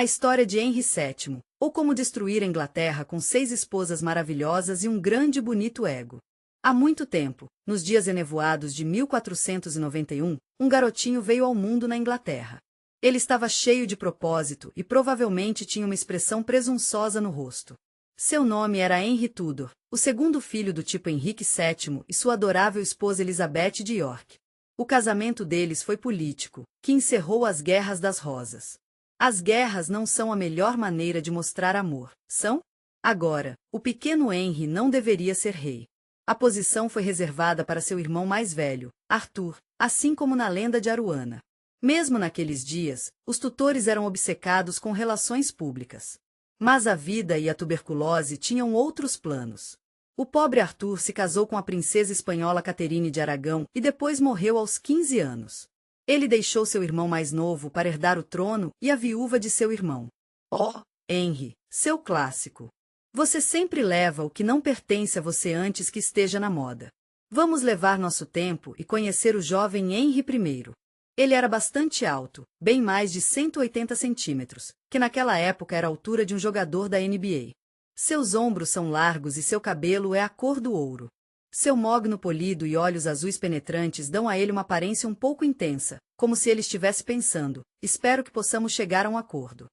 A história de Henry VII, ou como destruir a Inglaterra com 6 esposas maravilhosas e um grande e bonito ego. Há muito tempo, nos dias enevoados de 1491, um garotinho veio ao mundo na Inglaterra. Ele estava cheio de propósito e provavelmente tinha uma expressão presunçosa no rosto. Seu nome era Henry Tudor, o segundo filho do tipo Henrique VII e sua adorável esposa Elizabeth de York. O casamento deles foi político, que encerrou as Guerras das Rosas. As guerras não são a melhor maneira de mostrar amor, são? Agora, o pequeno Henry não deveria ser rei. A posição foi reservada para seu irmão mais velho, Arthur, assim como na lenda de Aruana. Mesmo naqueles dias, os tutores eram obcecados com relações públicas. Mas a vida e a tuberculose tinham outros planos. O pobre Arthur se casou com a princesa espanhola Caterine de Aragão e depois morreu aos 15 anos. Ele deixou seu irmão mais novo para herdar o trono e a viúva de seu irmão. Oh, Henry, seu clássico. Você sempre leva o que não pertence a você antes que esteja na moda. Vamos levar nosso tempo e conhecer o jovem Henry I. Ele era bastante alto, bem mais de 180 centímetros, que naquela época era a altura de um jogador da NBA. Seus ombros são largos e seu cabelo é a cor do ouro. Seu mogno polido e olhos azuis penetrantes dão a ele uma aparência um pouco intensa, como se ele estivesse pensando: espero que possamos chegar a um acordo.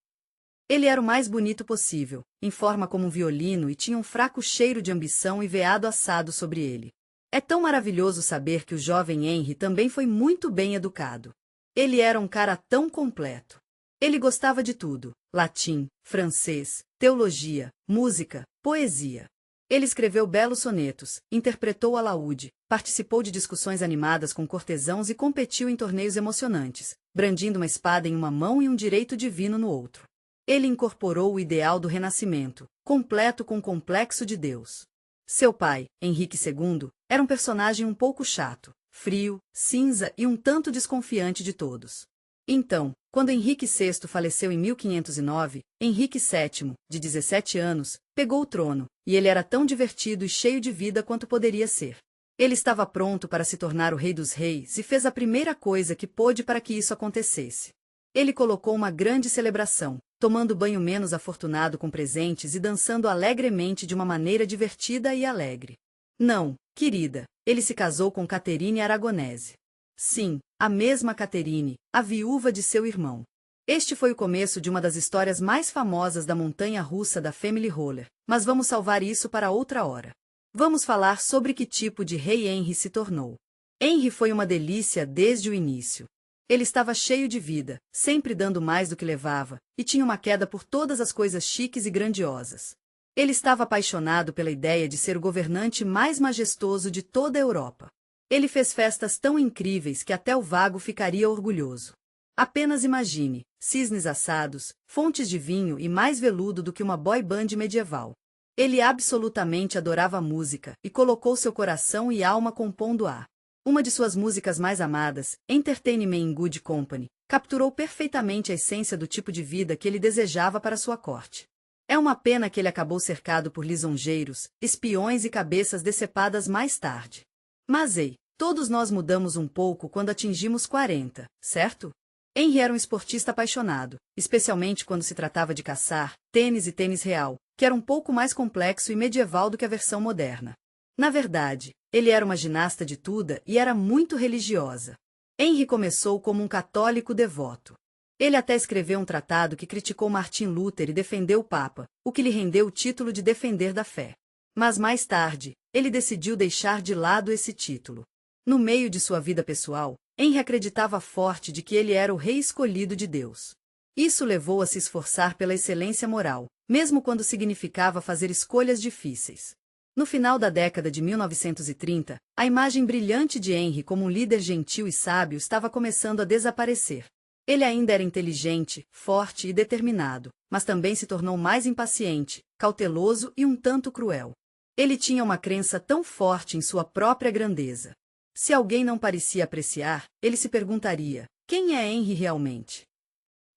Ele era o mais bonito possível, em forma como um violino e tinha um fraco cheiro de ambição e veado assado sobre ele. É tão maravilhoso saber que o jovem Henry também foi muito bem educado. Ele era um cara tão completo. Ele gostava de tudo: latim, francês, teologia, música, poesia. Ele escreveu belos sonetos, interpretou alaúde, participou de discussões animadas com cortesãos e competiu em torneios emocionantes, brandindo uma espada em uma mão e um direito divino no outro. Ele incorporou o ideal do Renascimento, completo com o complexo de Deus. Seu pai, Henrique II, era um personagem um pouco chato, frio, cinza e um tanto desconfiante de todos. Então, quando Henrique VI faleceu em 1509, Henrique VII, de 17 anos, pegou o trono, e ele era tão divertido e cheio de vida quanto poderia ser. Ele estava pronto para se tornar o rei dos reis e fez a primeira coisa que pôde para que isso acontecesse. Ele colocou uma grande celebração, tomando banho menos afortunado com presentes e dançando alegremente de uma maneira divertida e alegre. Não, querida, ele se casou com Caterine Aragonese. Sim, a mesma Caterine, a viúva de seu irmão. Este foi o começo de uma das histórias mais famosas da montanha-russa da Family Roller, mas vamos salvar isso para outra hora. Vamos falar sobre que tipo de rei Henry se tornou. Henry foi uma delícia desde o início. Ele estava cheio de vida, sempre dando mais do que levava, e tinha uma queda por todas as coisas chiques e grandiosas. Ele estava apaixonado pela ideia de ser o governante mais majestoso de toda a Europa. Ele fez festas tão incríveis que até o vago ficaria orgulhoso. Apenas imagine, cisnes assados, fontes de vinho e mais veludo do que uma boy band medieval. Ele absolutamente adorava música e colocou seu coração e alma compondo uma de suas músicas mais amadas, Entertain Me in Good Company, capturou perfeitamente a essência do tipo de vida que ele desejava para sua corte. É uma pena que ele acabou cercado por lisonjeiros, espiões e cabeças decepadas mais tarde. Mas ei, todos nós mudamos um pouco quando atingimos 40, certo? Henry era um esportista apaixonado, especialmente quando se tratava de caçar, tênis e tênis real, que era um pouco mais complexo e medieval do que a versão moderna. Na verdade, ele era uma ginasta de tudo e era muito religiosa. Henry começou como um católico devoto. Ele até escreveu um tratado que criticou Martin Luther e defendeu o Papa, o que lhe rendeu o título de defender da fé. Mas mais tarde, ele decidiu deixar de lado esse título. No meio de sua vida pessoal, Henry acreditava forte de que ele era o rei escolhido de Deus. Isso levou a se esforçar pela excelência moral, mesmo quando significava fazer escolhas difíceis. No final da década de 1930, a imagem brilhante de Henry como um líder gentil e sábio estava começando a desaparecer. Ele ainda era inteligente, forte e determinado, mas também se tornou mais impaciente, cauteloso e um tanto cruel. Ele tinha uma crença tão forte em sua própria grandeza. Se alguém não parecia apreciar, ele se perguntaria: quem é Henry realmente?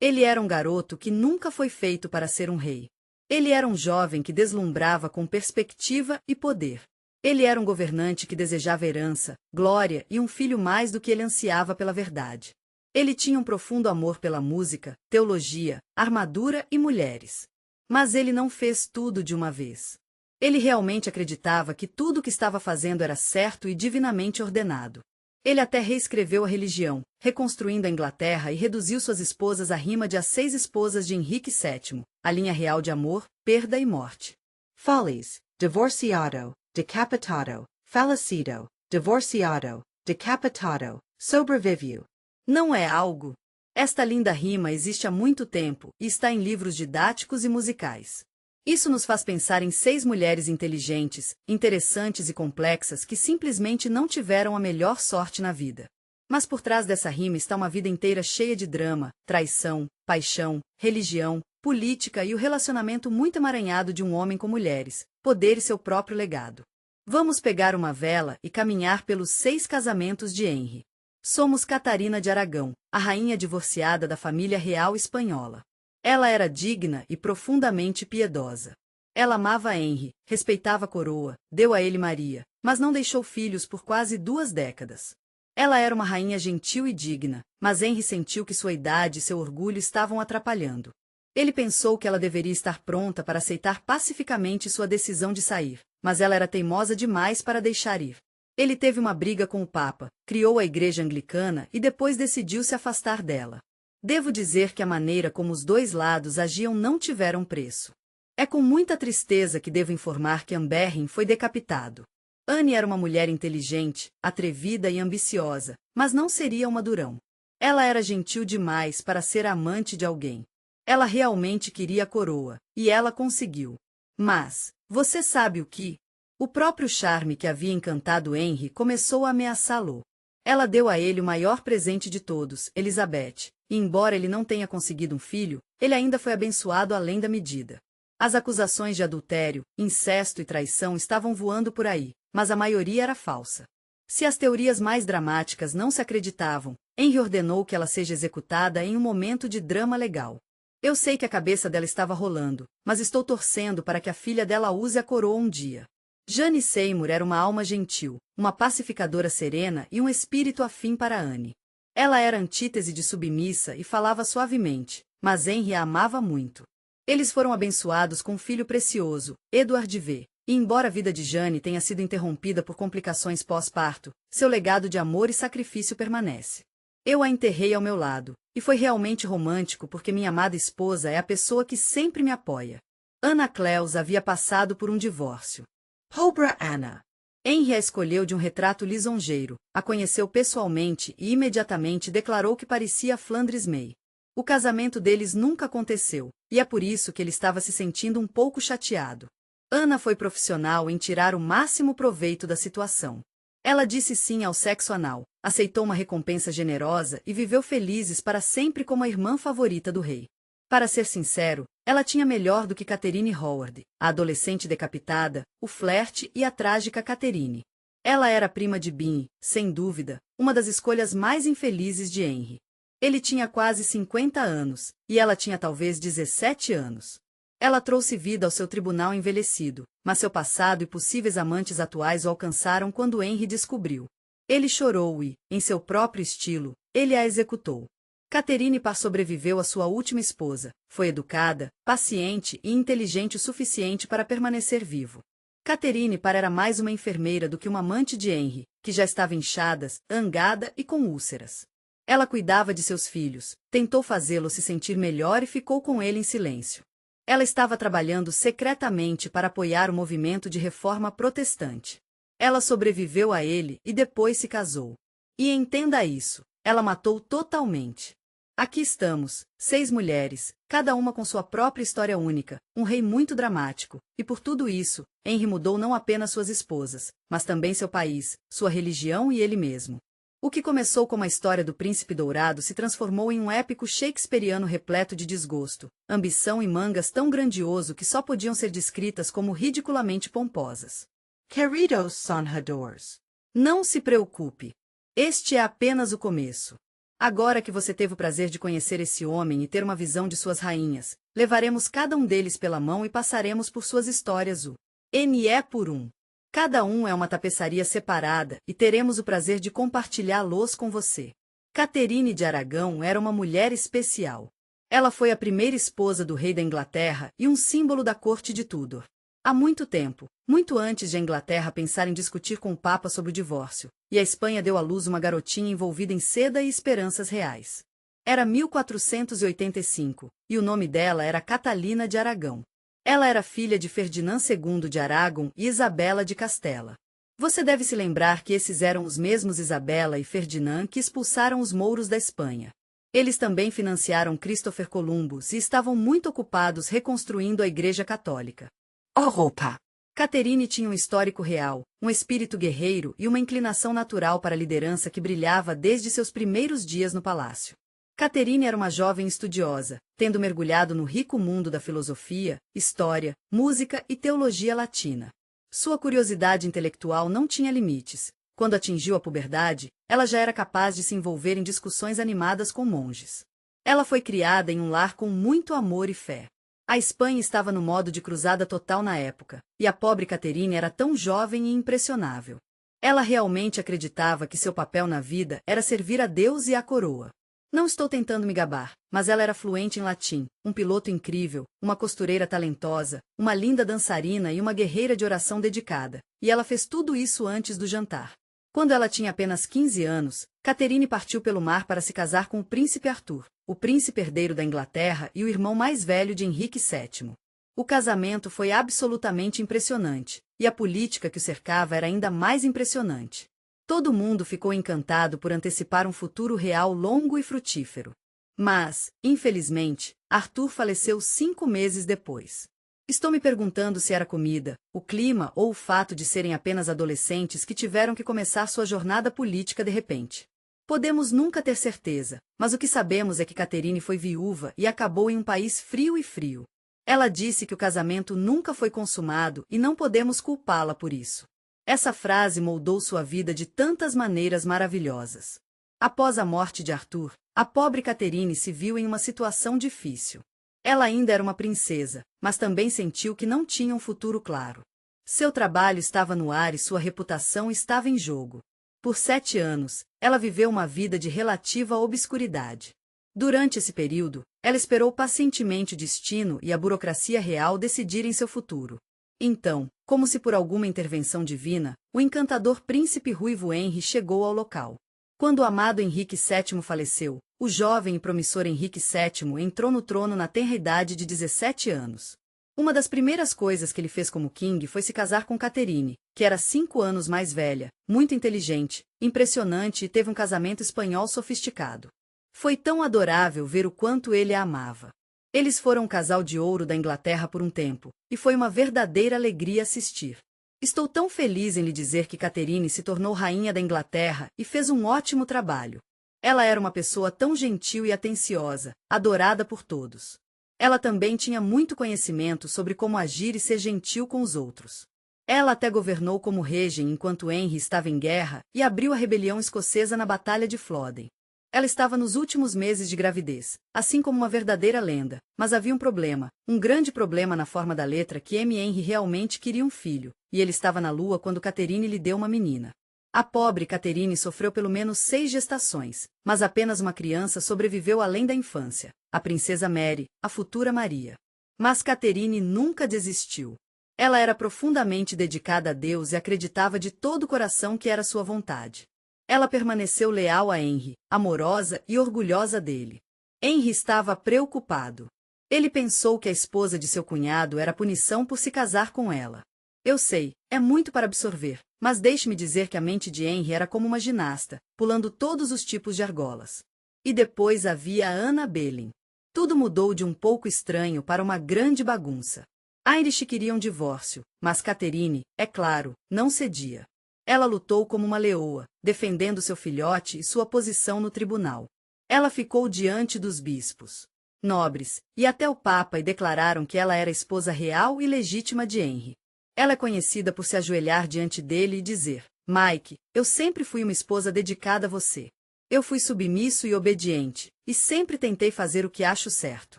Ele era um garoto que nunca foi feito para ser um rei. Ele era um jovem que deslumbrava com perspectiva e poder. Ele era um governante que desejava herança, glória e um filho mais do que ele ansiava pela verdade. Ele tinha um profundo amor pela música, teologia, armadura e mulheres. Mas ele não fez tudo de uma vez. Ele realmente acreditava que tudo o que estava fazendo era certo e divinamente ordenado. Ele até reescreveu a religião, reconstruindo a Inglaterra e reduziu suas esposas à rima de As 6 Esposas de Henrique VII, a linha real de amor, perda e morte. Follies, divorciado, decapitado, falecido, divorciado, decapitado, sobreviveu. Não é algo? Esta linda rima existe há muito tempo e está em livros didáticos e musicais. Isso nos faz pensar em 6 mulheres inteligentes, interessantes e complexas que simplesmente não tiveram a melhor sorte na vida. Mas por trás dessa rima está uma vida inteira cheia de drama, traição, paixão, religião, política e o relacionamento muito emaranhado de um homem com mulheres, poder e seu próprio legado. Vamos pegar uma vela e caminhar pelos 6 casamentos de Henry. Somos Catarina de Aragão, a rainha divorciada da família real espanhola. Ela era digna e profundamente piedosa. Ela amava Henry, respeitava a coroa, deu a ele Maria, mas não deixou filhos por quase 2 décadas. Ela era uma rainha gentil e digna, mas Henry sentiu que sua idade e seu orgulho estavam atrapalhando. Ele pensou que ela deveria estar pronta para aceitar pacificamente sua decisão de sair, mas ela era teimosa demais para deixar ir. Ele teve uma briga com o Papa, criou a Igreja Anglicana e depois decidiu se afastar dela. Devo dizer que a maneira como os 2 lados agiam não tiveram preço. É com muita tristeza que devo informar que Amberrin foi decapitado. Anne era uma mulher inteligente, atrevida e ambiciosa, mas não seria uma durão. Ela era gentil demais para ser amante de alguém. Ela realmente queria a coroa, e ela conseguiu. Mas, você sabe o que? O próprio charme que havia encantado Henry começou a ameaçá-lo. Ela deu a ele o maior presente de todos, Elizabeth, e embora ele não tenha conseguido um filho, ele ainda foi abençoado além da medida. As acusações de adultério, incesto e traição estavam voando por aí, mas a maioria era falsa. Se as teorias mais dramáticas não se acreditavam, Henry ordenou que ela seja executada em um momento de drama legal. Eu sei que a cabeça dela estava rolando, mas estou torcendo para que a filha dela use a coroa um dia. Jane Seymour era uma alma gentil, uma pacificadora serena e um espírito afim para Anne. Ela era antítese de submissa e falava suavemente, mas Henry a amava muito. Eles foram abençoados com um filho precioso, Edward V, e embora a vida de Jane tenha sido interrompida por complicações pós-parto, seu legado de amor e sacrifício permanece. Eu a enterrei ao meu lado, e foi realmente romântico porque minha amada esposa é a pessoa que sempre me apoia. Anna Clews havia passado por um divórcio. Pobre Anna. Henry a escolheu de um retrato lisonjeiro, a conheceu pessoalmente e imediatamente declarou que parecia Flandres May. O casamento deles nunca aconteceu, e é por isso que ele estava se sentindo um pouco chateado. Anna foi profissional em tirar o máximo proveito da situação. Ela disse sim ao sexo anal, aceitou uma recompensa generosa e viveu felizes para sempre como a irmã favorita do rei. Para ser sincero, ela tinha melhor do que Catherine Howard, a adolescente decapitada, o flerte e a trágica Catherine. Ela era prima de Binnie, sem dúvida, uma das escolhas mais infelizes de Henry. Ele tinha quase 50 anos, e ela tinha talvez 17 anos. Ela trouxe vida ao seu tribunal envelhecido, mas seu passado e possíveis amantes atuais o alcançaram quando Henry descobriu. Ele chorou e, em seu próprio estilo, ele a executou. Catherine Parr sobreviveu à sua última esposa, foi educada, paciente e inteligente o suficiente para permanecer vivo. Catherine Parr era mais uma enfermeira do que uma amante de Henry, que já estava inchada, zangada e com úlceras. Ela cuidava de seus filhos, tentou fazê-lo se sentir melhor e ficou com ele em silêncio. Ela estava trabalhando secretamente para apoiar o movimento de reforma protestante. Ela sobreviveu a ele e depois se casou. E entenda isso, ela matou totalmente. Aqui estamos, 6 mulheres, cada uma com sua própria história única, um rei muito dramático, e por tudo isso, Henry mudou não apenas suas esposas, mas também seu país, sua religião e ele mesmo. O que começou como a história do Príncipe Dourado se transformou em um épico shakespeariano repleto de desgosto, ambição e mangas tão grandioso que só podiam ser descritas como ridiculamente pomposas. Queridos sonhadores. Não se preocupe. Este é apenas o começo. Agora que você teve o prazer de conhecer esse homem e ter uma visão de suas rainhas, levaremos cada um deles pela mão e passaremos por suas histórias NE por um. Cada um é uma tapeçaria separada e teremos o prazer de compartilhá-los com você. Caterine de Aragão era uma mulher especial. Ela foi a primeira esposa do rei da Inglaterra e um símbolo da corte de Tudor. Há muito tempo, muito antes de a Inglaterra pensar em discutir com o Papa sobre o divórcio, e a Espanha deu à luz uma garotinha envolvida em seda e esperanças reais. Era 1485, e o nome dela era Catalina de Aragão. Ela era filha de Ferdinand II de Aragão e Isabela de Castela. Você deve se lembrar que esses eram os mesmos Isabela e Ferdinand que expulsaram os mouros da Espanha. Eles também financiaram Christopher Columbus e estavam muito ocupados reconstruindo a Igreja Católica. Europa. Caterine tinha um histórico real, um espírito guerreiro e uma inclinação natural para a liderança que brilhava desde seus primeiros dias no palácio. Caterine era uma jovem estudiosa, tendo mergulhado no rico mundo da filosofia, história, música e teologia latina. Sua curiosidade intelectual não tinha limites. Quando atingiu a puberdade, ela já era capaz de se envolver em discussões animadas com monges. Ela foi criada em um lar com muito amor e fé. A Espanha estava no modo de cruzada total na época, e a pobre Caterine era tão jovem e impressionável. Ela realmente acreditava que seu papel na vida era servir a Deus e à coroa. Não estou tentando me gabar, mas ela era fluente em latim, um piloto incrível, uma costureira talentosa, uma linda dançarina e uma guerreira de oração dedicada, e ela fez tudo isso antes do jantar. Quando ela tinha apenas 15 anos, Caterine partiu pelo mar para se casar com o príncipe Arthur, o príncipe herdeiro da Inglaterra e o irmão mais velho de Henrique VII. O casamento foi absolutamente impressionante, e a política que o cercava era ainda mais impressionante. Todo mundo ficou encantado por antecipar um futuro real longo e frutífero. Mas, infelizmente, Arthur faleceu 5 meses depois. Estou me perguntando se era a comida, o clima ou o fato de serem apenas adolescentes que tiveram que começar sua jornada política de repente. Podemos nunca ter certeza, mas o que sabemos é que Caterine foi viúva e acabou em um país frio. Ela disse que o casamento nunca foi consumado e não podemos culpá-la por isso. Essa frase moldou sua vida de tantas maneiras maravilhosas. Após a morte de Arthur, a pobre Caterine se viu em uma situação difícil. Ela ainda era uma princesa, mas também sentiu que não tinha um futuro claro. Seu trabalho estava no ar e sua reputação estava em jogo. Por 7 anos, ela viveu uma vida de relativa obscuridade. Durante esse período, ela esperou pacientemente o destino e a burocracia real decidirem seu futuro. Então, como se por alguma intervenção divina, o encantador príncipe ruivo Henry chegou ao local. Quando o amado Henrique VII faleceu, o jovem e promissor Henrique VII entrou no trono na tenra idade de 17 anos. Uma das primeiras coisas que ele fez como king foi se casar com Caterine, que era 5 anos mais velha, muito inteligente, impressionante e teve um casamento espanhol sofisticado. Foi tão adorável ver o quanto ele a amava. Eles foram um casal de ouro da Inglaterra por um tempo, e foi uma verdadeira alegria assistir. Estou tão feliz em lhe dizer que Caterine se tornou rainha da Inglaterra e fez um ótimo trabalho. Ela era uma pessoa tão gentil e atenciosa, adorada por todos. Ela também tinha muito conhecimento sobre como agir e ser gentil com os outros. Ela até governou como regem enquanto Henry estava em guerra e abriu a rebelião escocesa na Batalha de Flodden. Ela estava nos últimos meses de gravidez, assim como uma verdadeira lenda, mas havia um grande problema na forma da letra que Henry realmente queria um filho, e ele estava na lua quando Caterine lhe deu uma menina. A pobre Caterine sofreu pelo menos 6 gestações, mas apenas uma criança sobreviveu além da infância, a princesa Mary, a futura Maria. Mas Caterine nunca desistiu. Ela era profundamente dedicada a Deus e acreditava de todo o coração que era sua vontade. Ela permaneceu leal a Henry, amorosa e orgulhosa dele. Henry estava preocupado. Ele pensou que a esposa de seu cunhado era punição por se casar com ela. Eu sei, é muito para absorver, mas deixe-me dizer que a mente de Henry era como uma ginasta, pulando todos os tipos de argolas. E depois havia a Anna Boleyn. Tudo mudou de um pouco estranho para uma grande bagunça. Irish queria um divórcio, mas Caterine, é claro, não cedia. Ela lutou como uma leoa, defendendo seu filhote e sua posição no tribunal. Ela ficou diante dos bispos, nobres, e até o Papa e declararam que ela era a esposa real e legítima de Henry. Ela é conhecida por se ajoelhar diante dele e dizer: Mike, eu sempre fui uma esposa dedicada a você. Eu fui submisso e obediente, e sempre tentei fazer o que acho certo.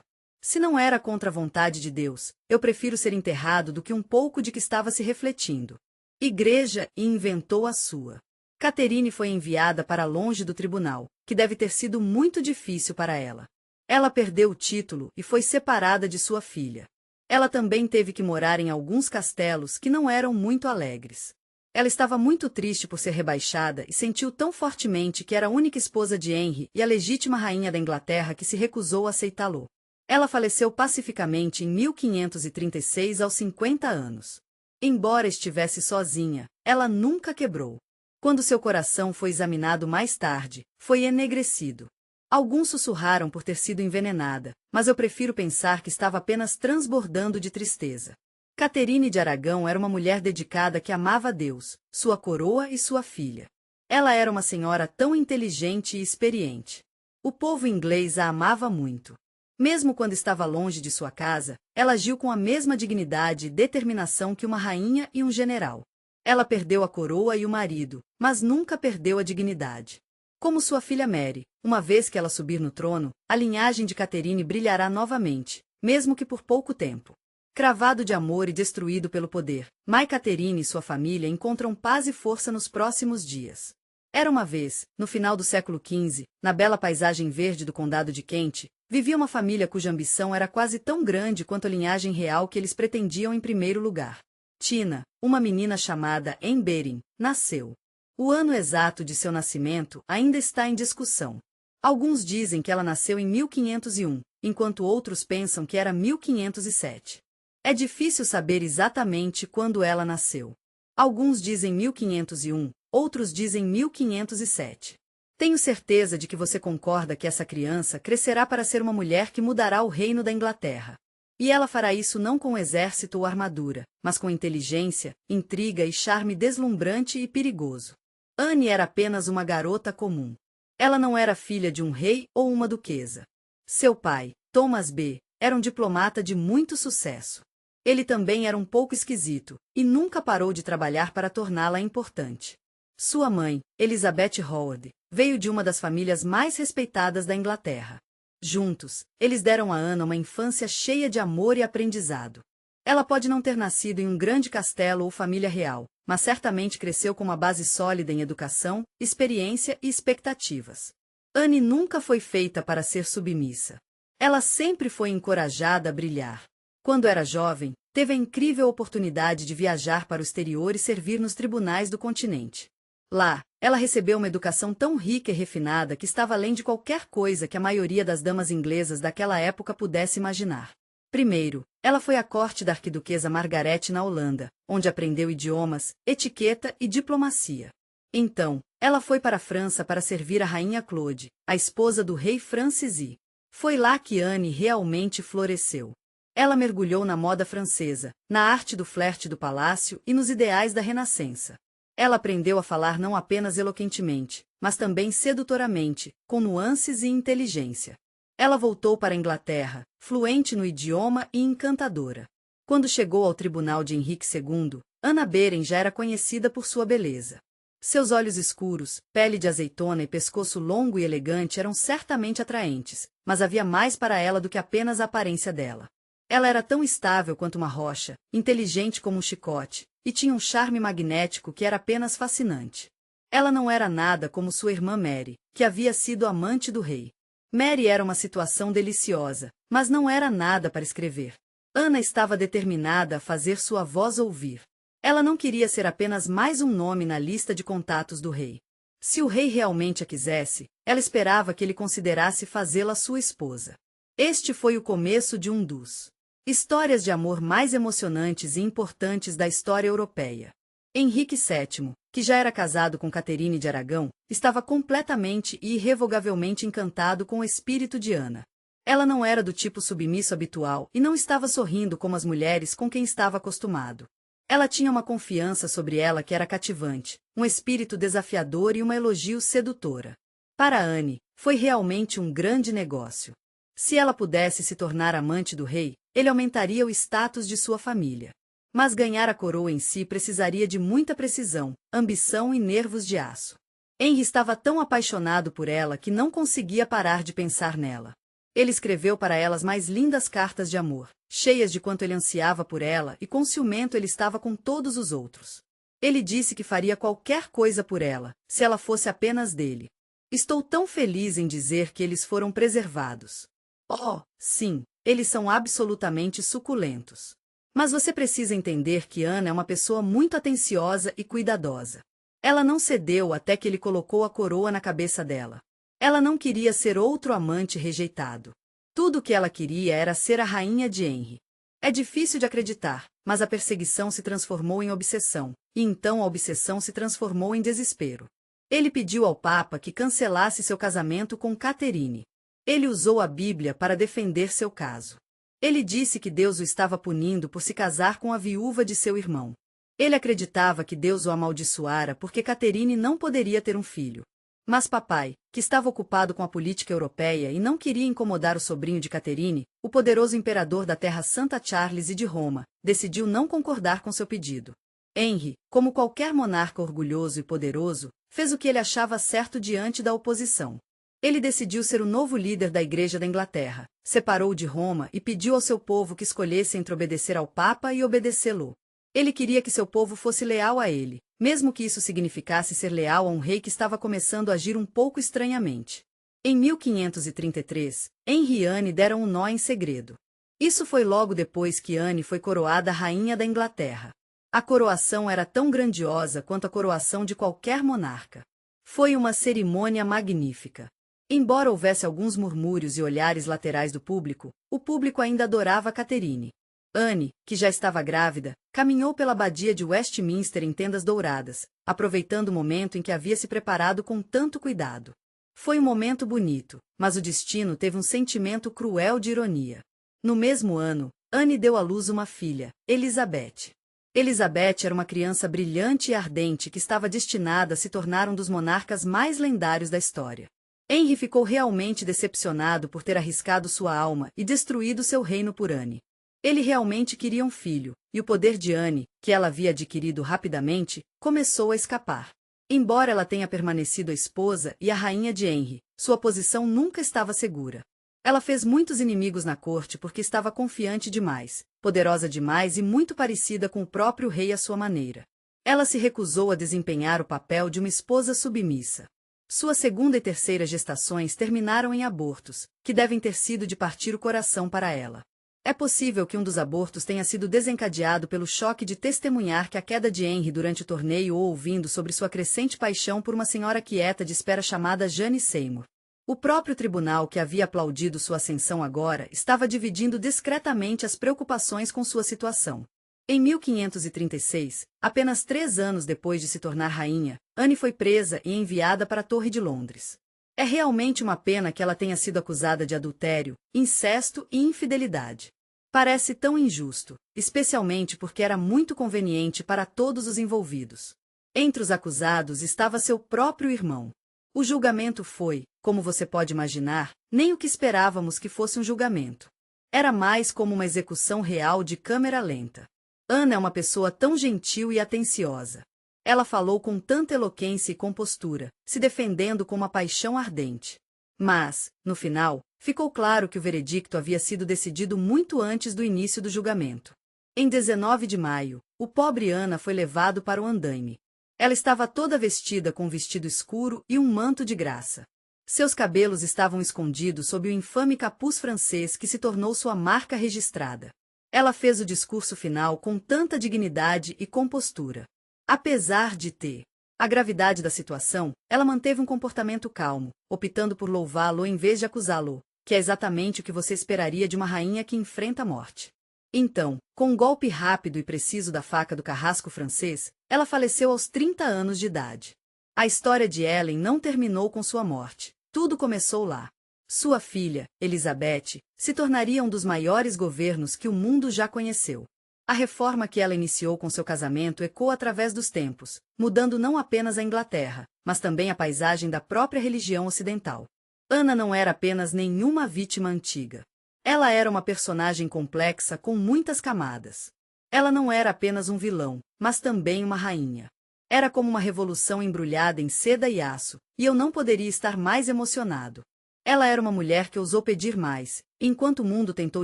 Se não era contra a vontade de Deus, eu prefiro ser enterrado do que um pouco de que estava se refletindo. Igreja e inventou a sua. Catherine foi enviada para longe do tribunal, que deve ter sido muito difícil para ela. Ela perdeu o título e foi separada de sua filha. Ela também teve que morar em alguns castelos que não eram muito alegres. Ela estava muito triste por ser rebaixada e sentiu tão fortemente que era a única esposa de Henry e a legítima rainha da Inglaterra que se recusou a aceitá-lo. Ela faleceu pacificamente em 1536 aos 50 anos. Embora estivesse sozinha, ela nunca quebrou. Quando seu coração foi examinado mais tarde, foi enegrecido. Alguns sussurraram por ter sido envenenada, mas eu prefiro pensar que estava apenas transbordando de tristeza. Catherine de Aragão era uma mulher dedicada que amava a Deus, sua coroa e sua filha. Ela era uma senhora tão inteligente e experiente. O povo inglês a amava muito. Mesmo quando estava longe de sua casa, ela agiu com a mesma dignidade e determinação que uma rainha e um general. Ela perdeu a coroa e o marido, mas nunca perdeu a dignidade. Como sua filha Mary, uma vez que ela subir no trono, a linhagem de Catherine brilhará novamente, mesmo que por pouco tempo. Cravado de amor e destruído pelo poder, Mãe Catherine e sua família encontram paz e força nos próximos dias. Era uma vez, no final do século XV, na bela paisagem verde do condado de Kent, vivia uma família cuja ambição era quase tão grande quanto a linhagem real que eles pretendiam em primeiro lugar. Tina, uma menina chamada Anne Boleyn, nasceu. O ano exato de seu nascimento ainda está em discussão. Alguns dizem que ela nasceu em 1501, enquanto outros pensam que era 1507. É difícil saber exatamente quando ela nasceu. Alguns dizem 1501, outros dizem 1507. Tenho certeza de que você concorda que essa criança crescerá para ser uma mulher que mudará o reino da Inglaterra. E ela fará isso não com exército ou armadura, mas com inteligência, intriga e charme deslumbrante e perigoso. Anne era apenas uma garota comum. Ela não era filha de um rei ou uma duquesa. Seu pai, Thomas B., era um diplomata de muito sucesso. Ele também era um pouco esquisito, e nunca parou de trabalhar para torná-la importante. Sua mãe, Elizabeth Howard, veio de uma das famílias mais respeitadas da Inglaterra. Juntos, eles deram a Anna uma infância cheia de amor e aprendizado. Ela pode não ter nascido em um grande castelo ou família real, mas certamente cresceu com uma base sólida em educação, experiência e expectativas. Anne nunca foi feita para ser submissa. Ela sempre foi encorajada a brilhar. Quando era jovem, teve a incrível oportunidade de viajar para o exterior e servir nos tribunais do continente. Lá, ela recebeu uma educação tão rica e refinada que estava além de qualquer coisa que a maioria das damas inglesas daquela época pudesse imaginar. Primeiro, ela foi à corte da arquiduquesa Margaret na Holanda, onde aprendeu idiomas, etiqueta e diplomacia. Então, ela foi para a França para servir a rainha Claude, a esposa do rei Francis I. Foi lá que Anne realmente floresceu. Ela mergulhou na moda francesa, na arte do flerte do palácio e nos ideais da Renascença. Ela aprendeu a falar não apenas eloquentemente, mas também sedutoramente, com nuances e inteligência. Ela voltou para a Inglaterra, fluente no idioma e encantadora. Quando chegou ao tribunal de Henrique II, Anna Boleyn já era conhecida por sua beleza. Seus olhos escuros, pele de azeitona e pescoço longo e elegante eram certamente atraentes, mas havia mais para ela do que apenas a aparência dela. Ela era tão estável quanto uma rocha, inteligente como um chicote, e tinha um charme magnético que era apenas fascinante. Ela não era nada como sua irmã Mary, que havia sido amante do rei. Mary era uma situação deliciosa, mas não era nada para escrever. Anna estava determinada a fazer sua voz ouvir. Ela não queria ser apenas mais um nome na lista de contatos do rei. Se o rei realmente a quisesse, ela esperava que ele considerasse fazê-la sua esposa. Este foi o começo de um dos histórias de amor mais emocionantes e importantes da história europeia. Henrique VII, que já era casado com Catherine de Aragão, estava completamente e irrevogavelmente encantado com o espírito de Anna. Ela não era do tipo submisso habitual e não estava sorrindo como as mulheres com quem estava acostumado. Ela tinha uma confiança sobre ela que era cativante, um espírito desafiador e uma elogio sedutora. Para Anne, foi realmente um grande negócio. Se ela pudesse se tornar amante do rei, ele aumentaria o status de sua família. Mas ganhar a coroa em si precisaria de muita precisão, ambição e nervos de aço. Henry estava tão apaixonado por ela que não conseguia parar de pensar nela. Ele escreveu para ela as mais lindas cartas de amor, cheias de quanto ele ansiava por ela e com ciumento ele estava com todos os outros. Ele disse que faria qualquer coisa por ela, se ela fosse apenas dele. Estou tão feliz em dizer que eles foram preservados. Oh, sim, eles são absolutamente suculentos. Mas você precisa entender que Ana é uma pessoa muito atenciosa e cuidadosa. Ela não cedeu até que ele colocou a coroa na cabeça dela. Ela não queria ser outro amante rejeitado. Tudo o que ela queria era ser a rainha de Henry. É difícil de acreditar, mas a perseguição se transformou em obsessão, e então a obsessão se transformou em desespero. Ele pediu ao Papa que cancelasse seu casamento com Catherine. Ele usou a Bíblia para defender seu caso. Ele disse que Deus o estava punindo por se casar com a viúva de seu irmão. Ele acreditava que Deus o amaldiçoara porque Catherine não poderia ter um filho. Mas papai, que estava ocupado com a política europeia e não queria incomodar o sobrinho de Catherine, o poderoso imperador da Terra Santa Charles e de Roma, decidiu não concordar com seu pedido. Henry, como qualquer monarca orgulhoso e poderoso, fez o que ele achava certo diante da oposição. Ele decidiu ser o novo líder da Igreja da Inglaterra, separou de Roma e pediu ao seu povo que escolhesse entre obedecer ao Papa e obedecê-lo. Ele queria que seu povo fosse leal a ele, mesmo que isso significasse ser leal a um rei que estava começando a agir um pouco estranhamente. Em 1533, Henry e Anne deram um nó em segredo. Isso foi logo depois que Anne foi coroada rainha da Inglaterra. A coroação era tão grandiosa quanto a coroação de qualquer monarca. Foi uma cerimônia magnífica. Embora houvesse alguns murmúrios e olhares laterais do público, o público ainda adorava Catherine. Anne, que já estava grávida, caminhou pela abadia de Westminster em tendas douradas, aproveitando o momento em que havia se preparado com tanto cuidado. Foi um momento bonito, mas o destino teve um sentimento cruel de ironia. No mesmo ano, Anne deu à luz uma filha, Elizabeth. Elizabeth era uma criança brilhante e ardente que estava destinada a se tornar um dos monarcas mais lendários da história. Henry ficou realmente decepcionado por ter arriscado sua alma e destruído seu reino por Anne. Ele realmente queria um filho, e o poder de Anne, que ela havia adquirido rapidamente, começou a escapar. Embora ela tenha permanecido a esposa e a rainha de Henry, sua posição nunca estava segura. Ela fez muitos inimigos na corte porque estava confiante demais, poderosa demais e muito parecida com o próprio rei à sua maneira. Ela se recusou a desempenhar o papel de uma esposa submissa. Sua segunda e terceira gestações terminaram em abortos, que devem ter sido de partir o coração para ela. É possível que um dos abortos tenha sido desencadeado pelo choque de testemunhar que a queda de Henry durante o torneio ou ouvindo sobre sua crescente paixão por uma senhora quieta de espera chamada Jane Seymour. O próprio tribunal que havia aplaudido sua ascensão agora estava dividindo discretamente as preocupações com sua situação. Em 1536, apenas 3 anos depois de se tornar rainha, Anne foi presa e enviada para a Torre de Londres. É realmente uma pena que ela tenha sido acusada de adultério, incesto e infidelidade. Parece tão injusto, especialmente porque era muito conveniente para todos os envolvidos. Entre os acusados estava seu próprio irmão. O julgamento foi, como você pode imaginar, nem o que esperávamos que fosse um julgamento. Era mais como uma execução real de câmera lenta. Ana é uma pessoa tão gentil e atenciosa. Ela falou com tanta eloquência e compostura, se defendendo com uma paixão ardente. Mas, no final, ficou claro que o veredicto havia sido decidido muito antes do início do julgamento. Em 19 de maio, o pobre Ana foi levado para o andaime. Ela estava toda vestida com um vestido escuro e um manto de graça. Seus cabelos estavam escondidos sob o infame capuz francês que se tornou sua marca registrada. Ela fez o discurso final com tanta dignidade e compostura. Apesar de ter a gravidade da situação, ela manteve um comportamento calmo, optando por louvá-lo em vez de acusá-lo, que é exatamente o que você esperaria de uma rainha que enfrenta a morte. Então, com um golpe rápido e preciso da faca do carrasco francês, ela faleceu aos 30 anos de idade. A história de Ellen não terminou com sua morte. Tudo começou lá. Sua filha, Elizabeth, se tornaria um dos maiores governos que o mundo já conheceu. A reforma que ela iniciou com seu casamento ecoou através dos tempos, mudando não apenas a Inglaterra, mas também a paisagem da própria religião ocidental. Ana não era apenas nenhuma vítima antiga. Ela era uma personagem complexa com muitas camadas. Ela não era apenas um vilão, mas também uma rainha. Era como uma revolução embrulhada em seda e aço, e eu não poderia estar mais emocionado. Ela era uma mulher que ousou pedir mais, e enquanto o mundo tentou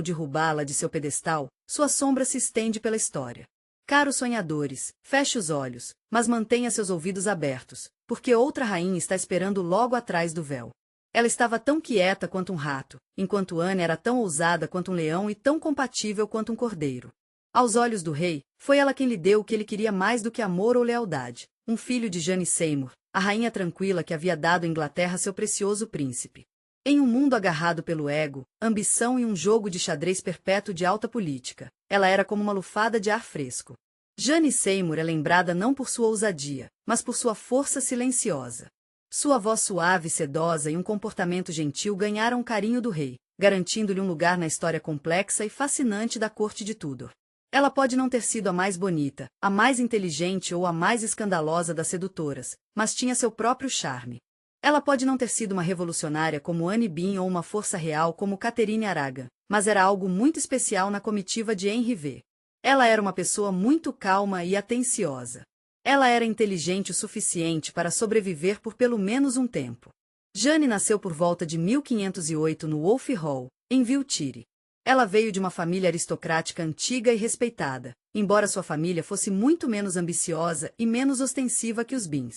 derrubá-la de seu pedestal, sua sombra se estende pela história. Caros sonhadores, feche os olhos, mas mantenha seus ouvidos abertos, porque outra rainha está esperando logo atrás do véu. Ela estava tão quieta quanto um rato, enquanto Anne era tão ousada quanto um leão e tão compatível quanto um cordeiro. Aos olhos do rei, foi ela quem lhe deu o que ele queria mais do que amor ou lealdade, um filho de Jane Seymour, a rainha tranquila que havia dado à Inglaterra seu precioso príncipe. Em um mundo agarrado pelo ego, ambição e um jogo de xadrez perpétuo de alta política, ela era como uma lufada de ar fresco. Jane Seymour é lembrada não por sua ousadia, mas por sua força silenciosa. Sua voz suave e sedosa e um comportamento gentil ganharam o carinho do rei, garantindo-lhe um lugar na história complexa e fascinante da corte de Tudor. Ela pode não ter sido a mais bonita, a mais inteligente ou a mais escandalosa das sedutoras, mas tinha seu próprio charme. Ela pode não ter sido uma revolucionária como Anne Boleyn ou uma força real como Catherine Aragon, mas era algo muito especial na comitiva de Henry V. Ela era uma pessoa muito calma e atenciosa. Ela era inteligente o suficiente para sobreviver por pelo menos um tempo. Jane nasceu por volta de 1508 no Wolf Hall, em Wiltshire. Ela veio de uma família aristocrática antiga e respeitada, embora sua família fosse muito menos ambiciosa e menos ostensiva que os Boleyn.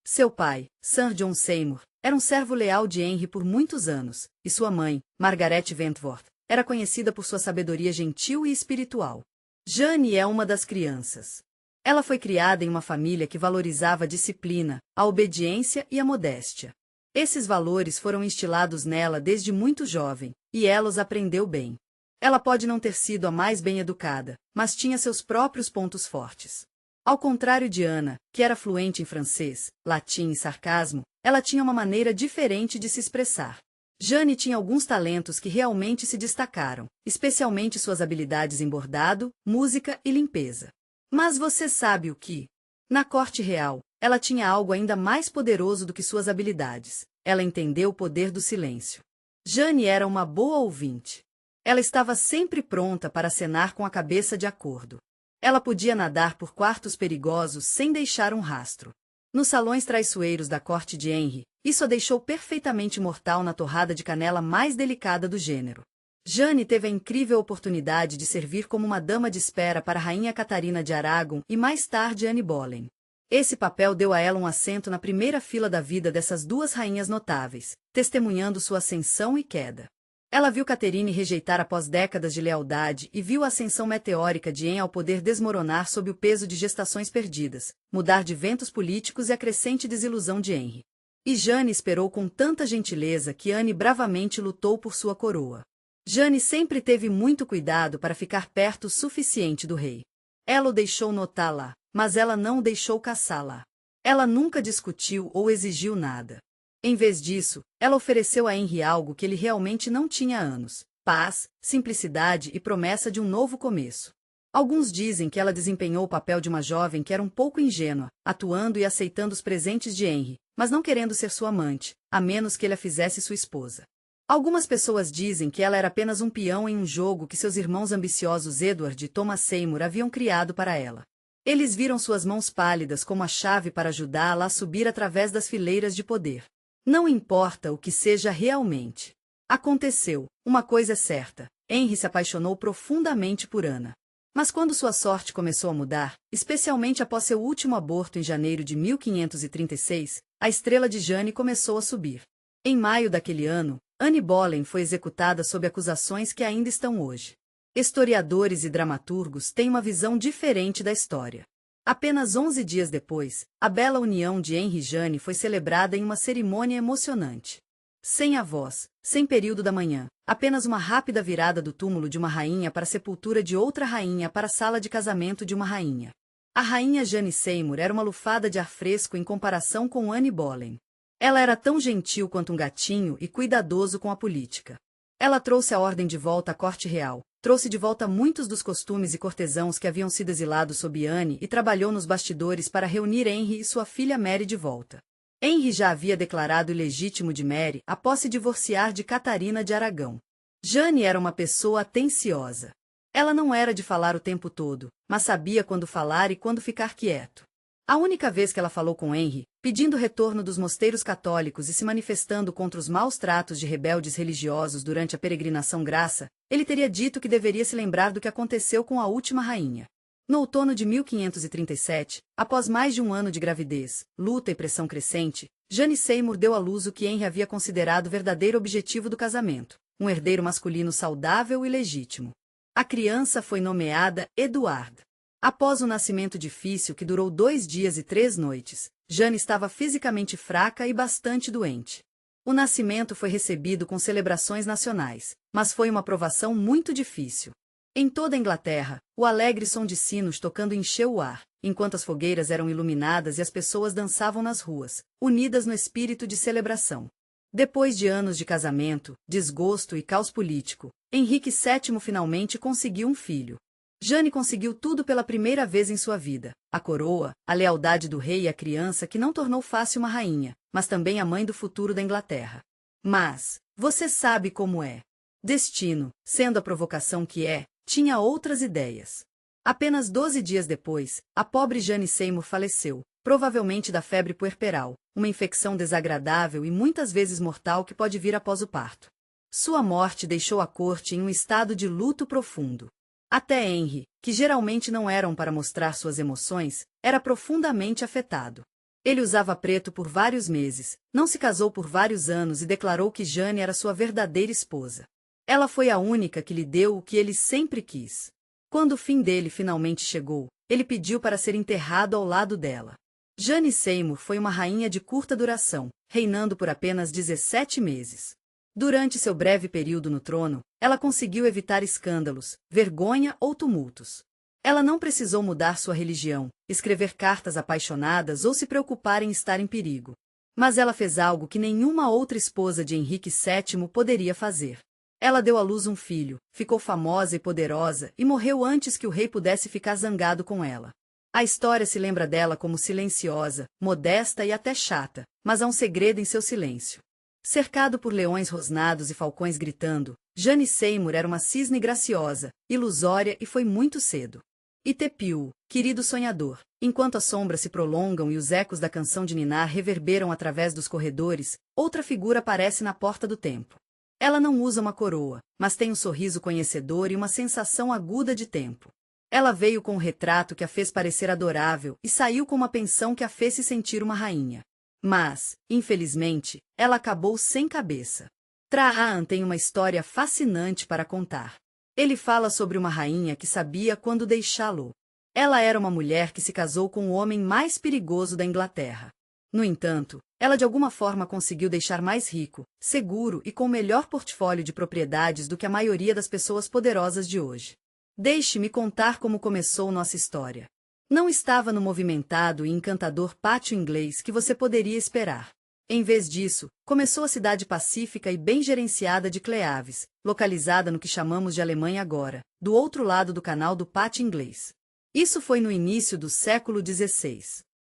Seu pai, Sir John Seymour, era um servo leal de Henry por muitos anos, e sua mãe, Margaret Wentworth, era conhecida por sua sabedoria gentil e espiritual. Jane é uma das crianças. Ela foi criada em uma família que valorizava a disciplina, a obediência e a modéstia. Esses valores foram instilados nela desde muito jovem, e ela os aprendeu bem. Ela pode não ter sido a mais bem educada, mas tinha seus próprios pontos fortes. Ao contrário de Ana, que era fluente em francês, latim e sarcasmo, ela tinha uma maneira diferente de se expressar. Jane tinha alguns talentos que realmente se destacaram, especialmente suas habilidades em bordado, música e limpeza. Mas você sabe o que? Na corte real, ela tinha algo ainda mais poderoso do que suas habilidades. Ela entendeu o poder do silêncio. Jane era uma boa ouvinte. Ela estava sempre pronta para acenar com a cabeça de acordo. Ela podia nadar por quartos perigosos sem deixar um rastro. Nos salões traiçoeiros da corte de Henry, isso a deixou perfeitamente mortal na torrada de canela mais delicada do gênero. Jane teve a incrível oportunidade de servir como uma dama de espera para a rainha Catarina de Aragon e mais tarde Anne Boleyn. Esse papel deu a ela um assento na primeira fila da vida dessas duas rainhas notáveis, testemunhando sua ascensão e queda. Ela viu Catherine rejeitar após décadas de lealdade e viu a ascensão meteórica de Anne ao poder desmoronar sob o peso de gestações perdidas, mudar de ventos políticos e a crescente desilusão de Henry. E Jane esperou com tanta gentileza que Anne bravamente lutou por sua coroa. Jane sempre teve muito cuidado para ficar perto o suficiente do rei. Ela o deixou notá-la, mas ela não o deixou caçá-la. Ela nunca discutiu ou exigiu nada. Em vez disso, ela ofereceu a Henry algo que ele realmente não tinha há anos: paz, simplicidade e promessa de um novo começo. Alguns dizem que ela desempenhou o papel de uma jovem que era um pouco ingênua, atuando e aceitando os presentes de Henry, mas não querendo ser sua amante, a menos que ele a fizesse sua esposa. Algumas pessoas dizem que ela era apenas um peão em um jogo que seus irmãos ambiciosos Edward e Thomas Seymour haviam criado para ela. Eles viram suas mãos pálidas como a chave para ajudá-la a subir através das fileiras de poder. Não importa o que seja realmente. Aconteceu, uma coisa é certa: Henry se apaixonou profundamente por Ana. Mas quando sua sorte começou a mudar, especialmente após seu último aborto em janeiro de 1536, a estrela de Jane começou a subir. Em maio daquele ano, Anne Boleyn foi executada sob acusações que ainda estão hoje. Historiadores e dramaturgos têm uma visão diferente da história. Apenas 11 dias depois, a bela união de Henry e Jane foi celebrada em uma cerimônia emocionante. Sem avós, sem período da manhã, apenas uma rápida virada do túmulo de uma rainha para a sepultura de outra rainha para a sala de casamento de uma rainha. A rainha Jane Seymour era uma lufada de ar fresco em comparação com Anne Boleyn. Ela era tão gentil quanto um gatinho e cuidadoso com a política. Ela trouxe a ordem de volta à corte real, trouxe de volta muitos dos costumes e cortesãos que haviam sido exilados sob Anne e trabalhou nos bastidores para reunir Henry e sua filha Mary de volta. Henry já havia declarado ilegítimo de Mary após se divorciar de Catarina de Aragão. Jane era uma pessoa atenciosa. Ela não era de falar o tempo todo, mas sabia quando falar e quando ficar quieto. A única vez que ela falou com Henry, pedindo retorno dos mosteiros católicos e se manifestando contra os maus tratos de rebeldes religiosos durante a peregrinação Graça, ele teria dito que deveria se lembrar do que aconteceu com a última rainha. No outono de 1537, após mais de um ano de gravidez, luta e pressão crescente, Jane Seymour deu à luz o que Henry havia considerado o verdadeiro objetivo do casamento, um herdeiro masculino saudável e legítimo. A criança foi nomeada Edward. Após um nascimento difícil que durou 2 dias e 3 noites, Jane estava fisicamente fraca e bastante doente. O nascimento foi recebido com celebrações nacionais, mas foi uma provação muito difícil. Em toda a Inglaterra, o alegre som de sinos tocando encheu o ar, enquanto as fogueiras eram iluminadas e as pessoas dançavam nas ruas, unidas no espírito de celebração. Depois de anos de casamento, desgosto e caos político, Henrique VII finalmente conseguiu um filho. Jane conseguiu tudo pela primeira vez em sua vida: a coroa, a lealdade do rei e a criança que não tornou fácil uma rainha, mas também a mãe do futuro da Inglaterra. Mas, você sabe como é. Destino, sendo a provocação que é, tinha outras ideias. Apenas 12 dias depois, a pobre Jane Seymour faleceu, provavelmente da febre puerperal, uma infecção desagradável e muitas vezes mortal que pode vir após o parto. Sua morte deixou a corte em um estado de luto profundo. Até Henry, que geralmente não eram para mostrar suas emoções, era profundamente afetado. Ele usava preto por vários meses, não se casou por vários anos e declarou que Jane era sua verdadeira esposa. Ela foi a única que lhe deu o que ele sempre quis. Quando o fim dele finalmente chegou, ele pediu para ser enterrado ao lado dela. Jane Seymour foi uma rainha de curta duração, reinando por apenas 17 meses. Durante seu breve período no trono, ela conseguiu evitar escândalos, vergonha ou tumultos. Ela não precisou mudar sua religião, escrever cartas apaixonadas ou se preocupar em estar em perigo. Mas ela fez algo que nenhuma outra esposa de Henrique VII poderia fazer. Ela deu à luz um filho, ficou famosa e poderosa e morreu antes que o rei pudesse ficar zangado com ela. A história se lembra dela como silenciosa, modesta e até chata, mas há um segredo em seu silêncio. Cercado por leões rosnados e falcões gritando, Jane Seymour era uma cisne graciosa, ilusória e foi muito cedo. Itepiu, querido sonhador, enquanto as sombras se prolongam e os ecos da canção de ninar reverberam através dos corredores, outra figura aparece na porta do tempo. Ela não usa uma coroa, mas tem um sorriso conhecedor e uma sensação aguda de tempo. Ela veio com um retrato que a fez parecer adorável e saiu com uma pensão que a fez se sentir uma rainha. Mas, infelizmente, ela acabou sem cabeça. Trahan tem uma história fascinante para contar. Ele fala sobre uma rainha que sabia quando deixá-lo. Ela era uma mulher que se casou com o homem mais perigoso da Inglaterra. No entanto, ela de alguma forma conseguiu deixar mais rico, seguro e com melhor portfólio de propriedades do que a maioria das pessoas poderosas de hoje. Deixe-me contar como começou nossa história. Não estava no movimentado e encantador pátio inglês que você poderia esperar. Em vez disso, começou a cidade pacífica e bem gerenciada de Cleaves, localizada no que chamamos de Alemanha agora, do outro lado do canal do pátio inglês. Isso foi no início do século XVI.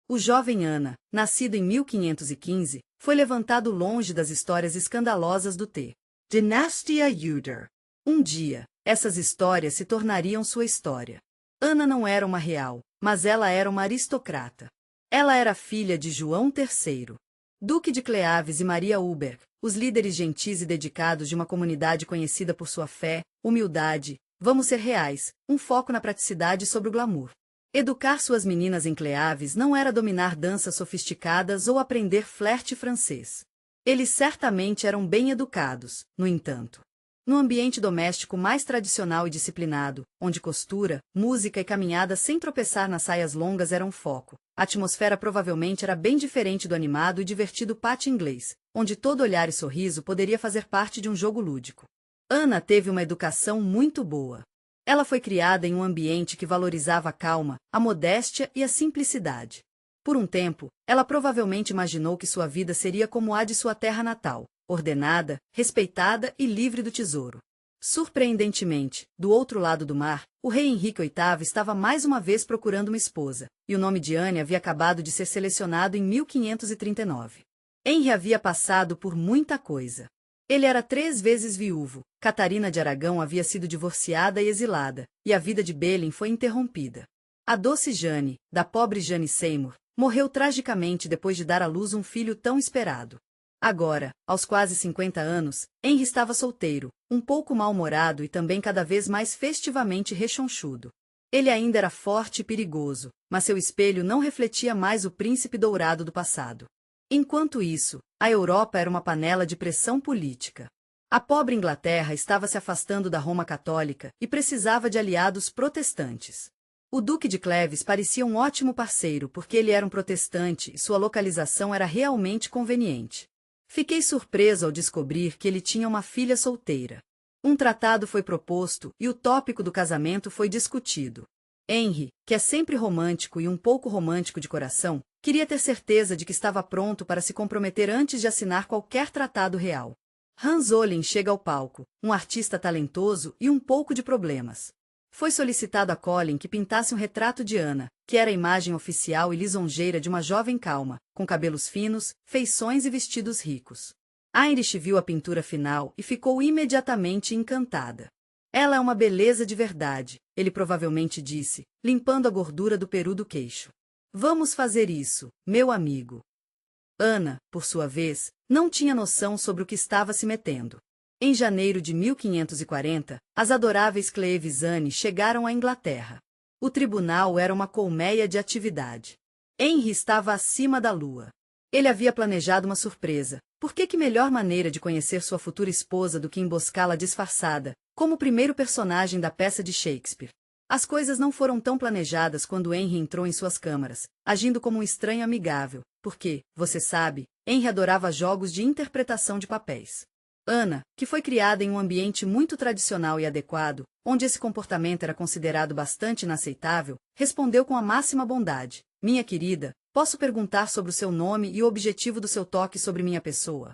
O jovem Anna, nascido em 1515, foi levantado longe das histórias escandalosas do Dinastia Tudor. Um dia, essas histórias se tornariam sua história. Ana não era uma real, mas ela era uma aristocrata. Ela era filha de João III, Duque de Cleaves e Maria Uber, os líderes gentis e dedicados de uma comunidade conhecida por sua fé, humildade, vamos ser reais, um foco na praticidade sobre o glamour. Educar suas meninas em Cleaves não era dominar danças sofisticadas ou aprender flerte francês. Eles certamente eram bem educados, no entanto. No ambiente doméstico mais tradicional e disciplinado, onde costura, música e caminhada sem tropeçar nas saias longas eram foco, a atmosfera provavelmente era bem diferente do animado e divertido pátio inglês, onde todo olhar e sorriso poderia fazer parte de um jogo lúdico. Ana teve uma educação muito boa. Ela foi criada em um ambiente que valorizava a calma, a modéstia e a simplicidade. Por um tempo, ela provavelmente imaginou que sua vida seria como a de sua terra natal, ordenada, respeitada e livre do tesouro. Surpreendentemente, do outro lado do mar, o rei Henrique VIII estava mais uma vez procurando uma esposa, e o nome de Anne havia acabado de ser selecionado em 1539. Henry havia passado por muita coisa. Ele era 3 vezes viúvo, Catarina de Aragão havia sido divorciada e exilada, e a vida de Belem foi interrompida. A doce Jane, da pobre Jane Seymour, morreu tragicamente depois de dar à luz um filho tão esperado. Agora, aos quase 50 anos, Henry estava solteiro, um pouco mal-humorado e também cada vez mais festivamente rechonchudo. Ele ainda era forte e perigoso, mas seu espelho não refletia mais o príncipe dourado do passado. Enquanto isso, a Europa era uma panela de pressão política. A pobre Inglaterra estava se afastando da Roma católica e precisava de aliados protestantes. O Duque de Cleves parecia um ótimo parceiro porque ele era um protestante e sua localização era realmente conveniente. Fiquei surpreso ao descobrir que ele tinha uma filha solteira. Um tratado foi proposto e o tópico do casamento foi discutido. Henry, que é sempre romântico e um pouco romântico de coração, queria ter certeza de que estava pronto para se comprometer antes de assinar qualquer tratado real. Hans Olin chega ao palco, um artista talentoso e um pouco de problemas. Foi solicitado a Colin que pintasse um retrato de Anna, que era a imagem oficial e lisonjeira de uma jovem calma, com cabelos finos, feições e vestidos ricos. Heinrich viu a pintura final e ficou imediatamente encantada. Ela é uma beleza de verdade, ele provavelmente disse, limpando a gordura do peru do queixo. Vamos fazer isso, meu amigo. Anna, por sua vez, não tinha noção sobre o que estava se metendo. Em janeiro de 1540, as adoráveis Cleves e Anne chegaram à Inglaterra. O tribunal era uma colmeia de atividade. Henry estava acima da lua. Ele havia planejado uma surpresa. Por que melhor maneira de conhecer sua futura esposa do que emboscá-la disfarçada, como o primeiro personagem da peça de Shakespeare? As coisas não foram tão planejadas quando Henry entrou em suas câmaras, agindo como um estranho amigável, porque, você sabe, Henry adorava jogos de interpretação de papéis. Anna, que foi criada em um ambiente muito tradicional e adequado, onde esse comportamento era considerado bastante inaceitável, respondeu com a máxima bondade: minha querida, posso perguntar sobre o seu nome e o objetivo do seu toque sobre minha pessoa?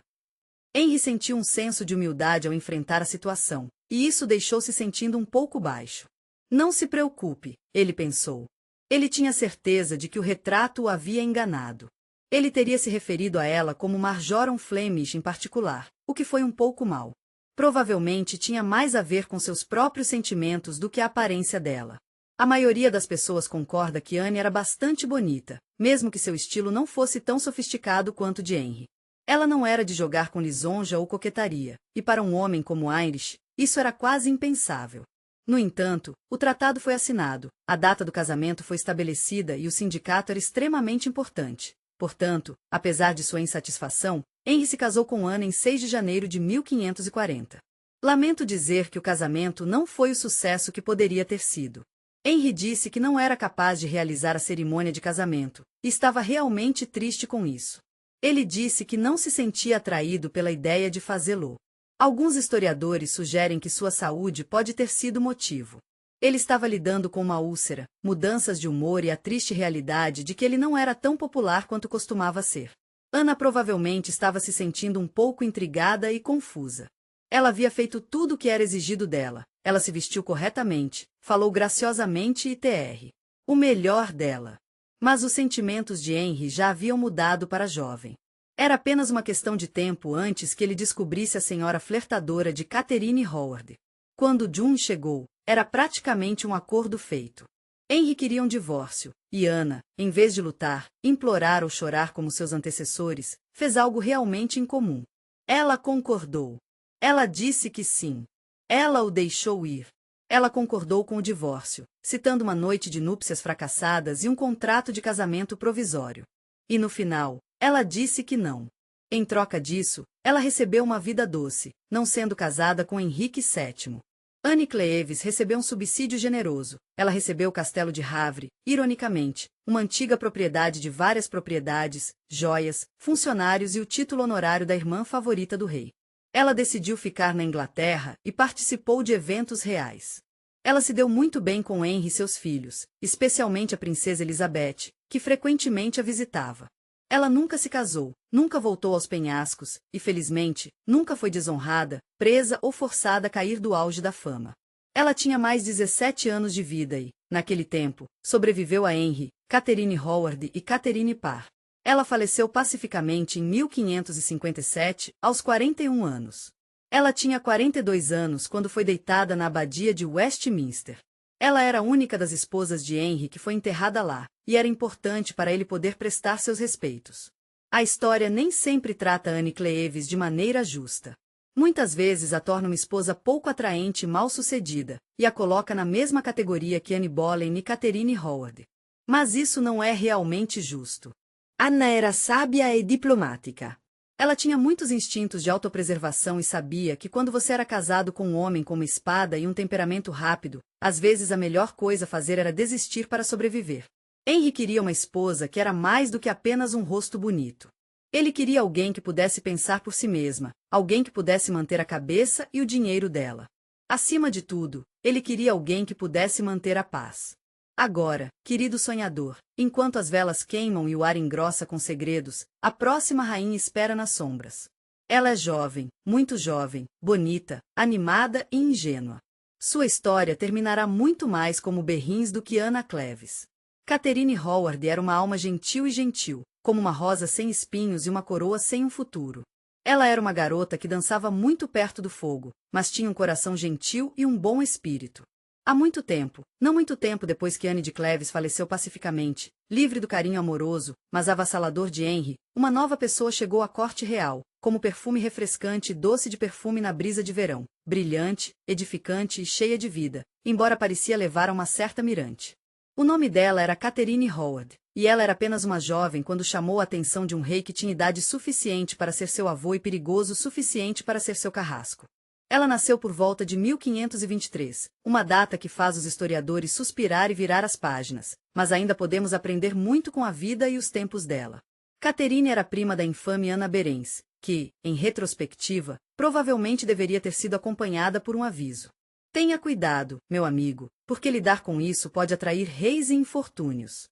Henry sentiu um senso de humildade ao enfrentar a situação, e isso deixou-se sentindo um pouco baixo. Não se preocupe, ele pensou. Ele tinha certeza de que o retrato o havia enganado. Ele teria se referido a ela como Marjoram Flemish em particular, o que foi um pouco mal. Provavelmente tinha mais a ver com seus próprios sentimentos do que a aparência dela. A maioria das pessoas concorda que Anne era bastante bonita, mesmo que seu estilo não fosse tão sofisticado quanto o de Henry. Ela não era de jogar com lisonja ou coquetaria, e para um homem como Heinrich, isso era quase impensável. No entanto, o tratado foi assinado, a data do casamento foi estabelecida e o sindicato era extremamente importante. Portanto, apesar de sua insatisfação, Henry se casou com Anna em 6 de janeiro de 1540. Lamento dizer que o casamento não foi o sucesso que poderia ter sido. Henry disse que não era capaz de realizar a cerimônia de casamento, e estava realmente triste com isso. Ele disse que não se sentia atraído pela ideia de fazê-lo. Alguns historiadores sugerem que sua saúde pode ter sido o motivo. Ele estava lidando com uma úlcera, mudanças de humor e a triste realidade de que ele não era tão popular quanto costumava ser. Anna provavelmente estava se sentindo um pouco intrigada e confusa. Ela havia feito tudo o que era exigido dela. Ela se vestiu corretamente, falou graciosamente e tr. o melhor dela. Mas os sentimentos de Henry já haviam mudado para a jovem. Era apenas uma questão de tempo antes que ele descobrisse a senhora flertadora de Catherine Howard. Quando June chegou, era praticamente um acordo feito. Henry queria um divórcio, e Anna, em vez de lutar, implorar ou chorar como seus antecessores, fez algo realmente incomum. Ela concordou. Ela disse que sim. Ela o deixou ir. Ela concordou com o divórcio, citando uma noite de núpcias fracassadas e um contrato de casamento provisório. E no final, ela disse que não. Em troca disso, ela recebeu uma vida doce, não sendo casada com Henrique VII. Anne Cleves recebeu um subsídio generoso. Ela recebeu o castelo de Havre, ironicamente, uma antiga propriedade de várias propriedades, joias, funcionários e o título honorário da irmã favorita do rei. Ela decidiu ficar na Inglaterra e participou de eventos reais. Ela se deu muito bem com Henry e seus filhos, especialmente a princesa Elizabeth, que frequentemente a visitava. Ela nunca se casou, nunca voltou aos penhascos, e felizmente, nunca foi desonrada, presa ou forçada a cair do auge da fama. Ela tinha mais 17 anos de vida e, naquele tempo, sobreviveu a Henry, Catherine Howard e Catherine Parr. Ela faleceu pacificamente em 1557, aos 41 anos. Ela tinha 42 anos quando foi deitada na abadia de Westminster. Ela era a única das esposas de Henry que foi enterrada lá, e era importante para ele poder prestar seus respeitos. A história nem sempre trata Anne Cleves de maneira justa. Muitas vezes a torna uma esposa pouco atraente e mal-sucedida, e a coloca na mesma categoria que Anne Boleyn e Catherine Howard. Mas isso não é realmente justo. Anna era sábia e diplomática. Ela tinha muitos instintos de autopreservação e sabia que quando você era casado com um homem com uma espada e um temperamento rápido, às vezes a melhor coisa a fazer era desistir para sobreviver. Henry queria uma esposa que era mais do que apenas um rosto bonito. Ele queria alguém que pudesse pensar por si mesma, alguém que pudesse manter a cabeça e o dinheiro dela. Acima de tudo, ele queria alguém que pudesse manter a paz. Agora, querido sonhador, enquanto as velas queimam e o ar engrossa com segredos, a próxima rainha espera nas sombras. Ela é jovem, muito jovem, bonita, animada e ingênua. Sua história terminará muito mais como berrins do que Anna Cleves. Catherine Howard era uma alma gentil, como uma rosa sem espinhos e uma coroa sem um futuro. Ela era uma garota que dançava muito perto do fogo, mas tinha um coração gentil e um bom espírito. Há muito tempo, não muito tempo depois que Anne de Cleves faleceu pacificamente, livre do carinho amoroso, mas avassalador de Henry, uma nova pessoa chegou à corte real, como perfume refrescante e doce de perfume na brisa de verão, brilhante, edificante e cheia de vida, embora parecia levar a uma certa mirante. O nome dela era Catherine Howard, e ela era apenas uma jovem quando chamou a atenção de um rei que tinha idade suficiente para ser seu avô e perigoso o suficiente para ser seu carrasco. Ela nasceu por volta de 1523, uma data que faz os historiadores suspirar e virar as páginas, mas ainda podemos aprender muito com a vida e os tempos dela. Catherine era prima da infame Ana Berens, que, em retrospectiva, provavelmente deveria ter sido acompanhada por um aviso. Tenha cuidado, meu amigo, porque lidar com isso pode atrair reis e infortúnios.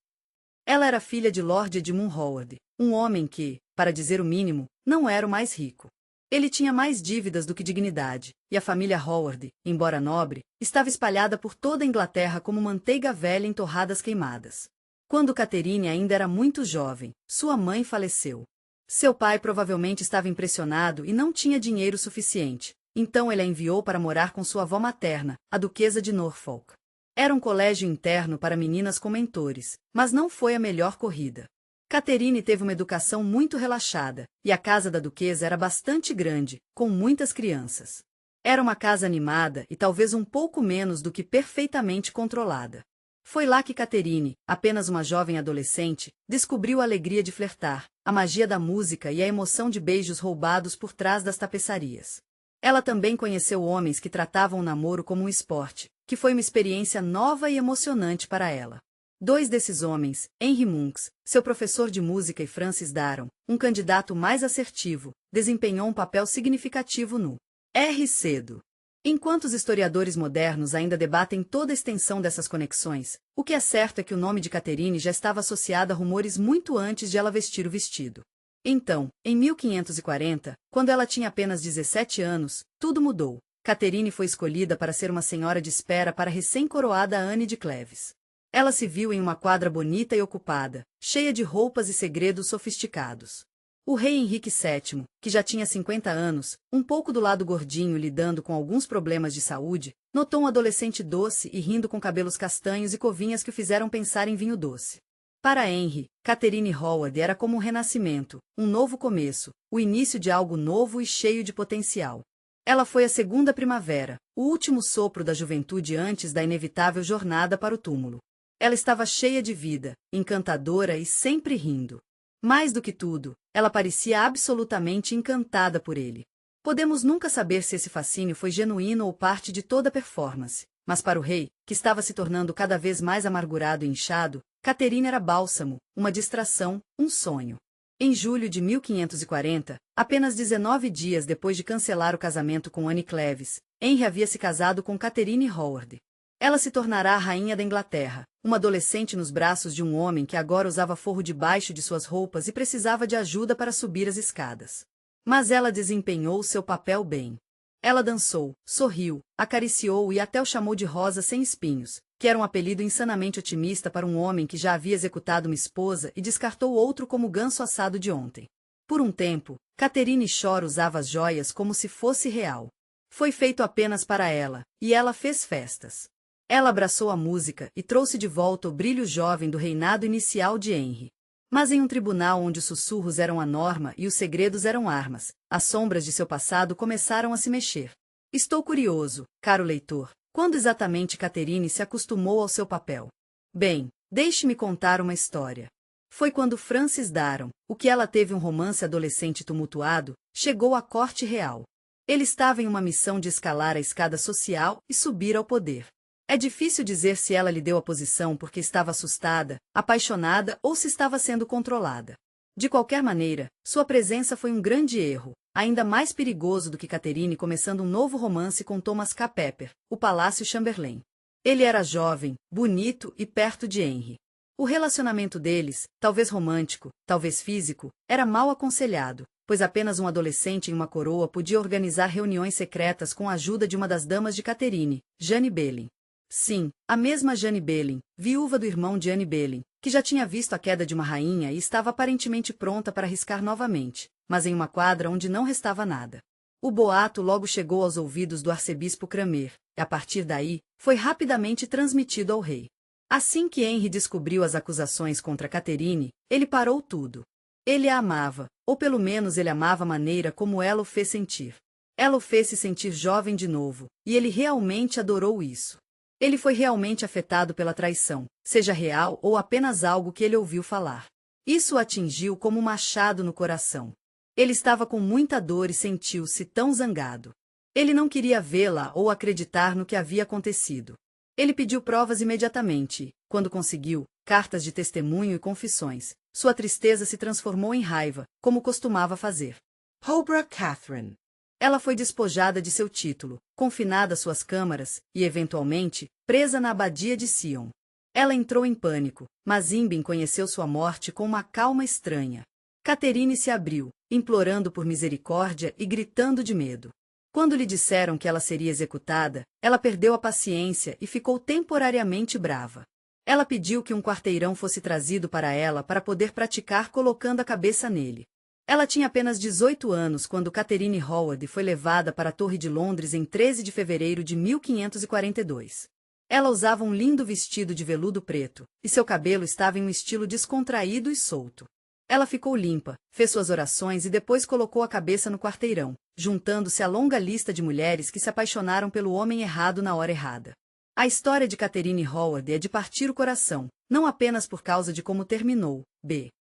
Ela era filha de Lord Edmund Howard, um homem que, para dizer o mínimo, não era o mais rico. Ele tinha mais dívidas do que dignidade, e a família Howard, embora nobre, estava espalhada por toda a Inglaterra como manteiga velha em torradas queimadas. Quando Catherine ainda era muito jovem, sua mãe faleceu. Seu pai provavelmente estava impressionado e não tinha dinheiro suficiente, então ele a enviou para morar com sua avó materna, a duquesa de Norfolk. Era um colégio interno para meninas com mentores, mas não foi a melhor corrida. Catherine teve uma educação muito relaxada, e a casa da duquesa era bastante grande, com muitas crianças. Era uma casa animada e talvez um pouco menos do que perfeitamente controlada. Foi lá que Catherine, apenas uma jovem adolescente, descobriu a alegria de flertar, a magia da música e a emoção de beijos roubados por trás das tapeçarias. Ela também conheceu homens que tratavam o namoro como um esporte, que foi uma experiência nova e emocionante para ela. Dois desses homens, Henry Monks, seu professor de música, e Francis Daron, um candidato mais assertivo, desempenhou um papel significativo no R. Cedo. Enquanto os historiadores modernos ainda debatem toda a extensão dessas conexões, o que é certo é que o nome de Catherine já estava associado a rumores muito antes de ela vestir o vestido. Então, em 1540, quando ela tinha apenas 17 anos, tudo mudou. Catherine foi escolhida para ser uma senhora de espera para a recém-coroada Anne de Cleves. Ela se viu em uma quadra bonita e ocupada, cheia de roupas e segredos sofisticados. O rei Henrique VII, que já tinha 50 anos, um pouco do lado gordinho lidando com alguns problemas de saúde, notou um adolescente doce e rindo com cabelos castanhos e covinhas que o fizeram pensar em vinho doce. Para Henry, Catherine Howard era como um renascimento, um novo começo, o início de algo novo e cheio de potencial. Ela foi a segunda primavera, o último sopro da juventude antes da inevitável jornada para o túmulo. Ela estava cheia de vida, encantadora e sempre rindo. Mais do que tudo, ela parecia absolutamente encantada por ele. Podemos nunca saber se esse fascínio foi genuíno ou parte de toda a performance, mas para o rei, que estava se tornando cada vez mais amargurado e inchado, Catherine era bálsamo, uma distração, um sonho. Em julho de 1540, apenas 19 dias depois de cancelar o casamento com Anne Cleves, Henry havia se casado com Catherine Howard. Ela se tornará a rainha da Inglaterra, uma adolescente nos braços de um homem que agora usava forro debaixo de suas roupas e precisava de ajuda para subir as escadas. Mas ela desempenhou seu papel bem. Ela dançou, sorriu, acariciou e até o chamou de Rosa Sem Espinhos, que era um apelido insanamente otimista para um homem que já havia executado uma esposa e descartou outro como o ganso assado de ontem. Por um tempo, Catherine Shore usava as joias como se fosse real. Foi feito apenas para ela, e ela fez festas. Ela abraçou a música e trouxe de volta o brilho jovem do reinado inicial de Henry. Mas em um tribunal onde os sussurros eram a norma e os segredos eram armas, as sombras de seu passado começaram a se mexer. Estou curioso, caro leitor, quando exatamente Catherine se acostumou ao seu papel? Bem, deixe-me contar uma história. Foi quando Francis Daron, o que ela teve um romance adolescente tumultuado, chegou à corte real. Ele estava em uma missão de escalar a escada social e subir ao poder. É difícil dizer se ela lhe deu a posição porque estava assustada, apaixonada ou se estava sendo controlada. De qualquer maneira, sua presença foi um grande erro, ainda mais perigoso do que Catherine começando um novo romance com Thomas K. Pepper, o Palácio Chamberlain. Ele era jovem, bonito e perto de Henry. O relacionamento deles, talvez romântico, talvez físico, era mal aconselhado, pois apenas um adolescente em uma coroa podia organizar reuniões secretas com a ajuda de uma das damas de Catherine, Jane Boleyn. Sim, a mesma Jane Boleyn, viúva do irmão de Anne Boleyn, que já tinha visto a queda de uma rainha e estava aparentemente pronta para arriscar novamente, mas em uma quadra onde não restava nada. O boato logo chegou aos ouvidos do arcebispo Cranmer, e a partir daí, foi rapidamente transmitido ao rei. Assim que Henry descobriu as acusações contra Catherine, ele parou tudo. Ele a amava, ou pelo menos ele amava a maneira como ela o fez sentir. Ela o fez se sentir jovem de novo, e ele realmente adorou isso. Ele foi realmente afetado pela traição, seja real ou apenas algo que ele ouviu falar. Isso o atingiu como um machado no coração. Ele estava com muita dor e sentiu-se tão zangado. Ele não queria vê-la ou acreditar no que havia acontecido. Ele pediu provas imediatamente, e, quando conseguiu, cartas de testemunho e confissões, sua tristeza se transformou em raiva, como costumava fazer. Pobre Catherine. Ela foi despojada de seu título, confinada às suas câmaras e, eventualmente, presa na abadia de Sion. Ela entrou em pânico, mas Imbin conheceu sua morte com uma calma estranha. Catherine se abriu, implorando por misericórdia e gritando de medo. Quando lhe disseram que ela seria executada, ela perdeu a paciência e ficou temporariamente brava. Ela pediu que um quarteirão fosse trazido para ela para poder praticar colocando a cabeça nele. Ela tinha apenas 18 anos quando Catherine Howard foi levada para a Torre de Londres em 13 de fevereiro de 1542. Ela usava um lindo vestido de veludo preto, e seu cabelo estava em um estilo descontraído e solto. Ela ficou limpa, fez suas orações e depois colocou a cabeça no quarteirão, juntando-se à longa lista de mulheres que se apaixonaram pelo homem errado na hora errada. A história de Catherine Howard é de partir o coração, não apenas por causa de como terminou,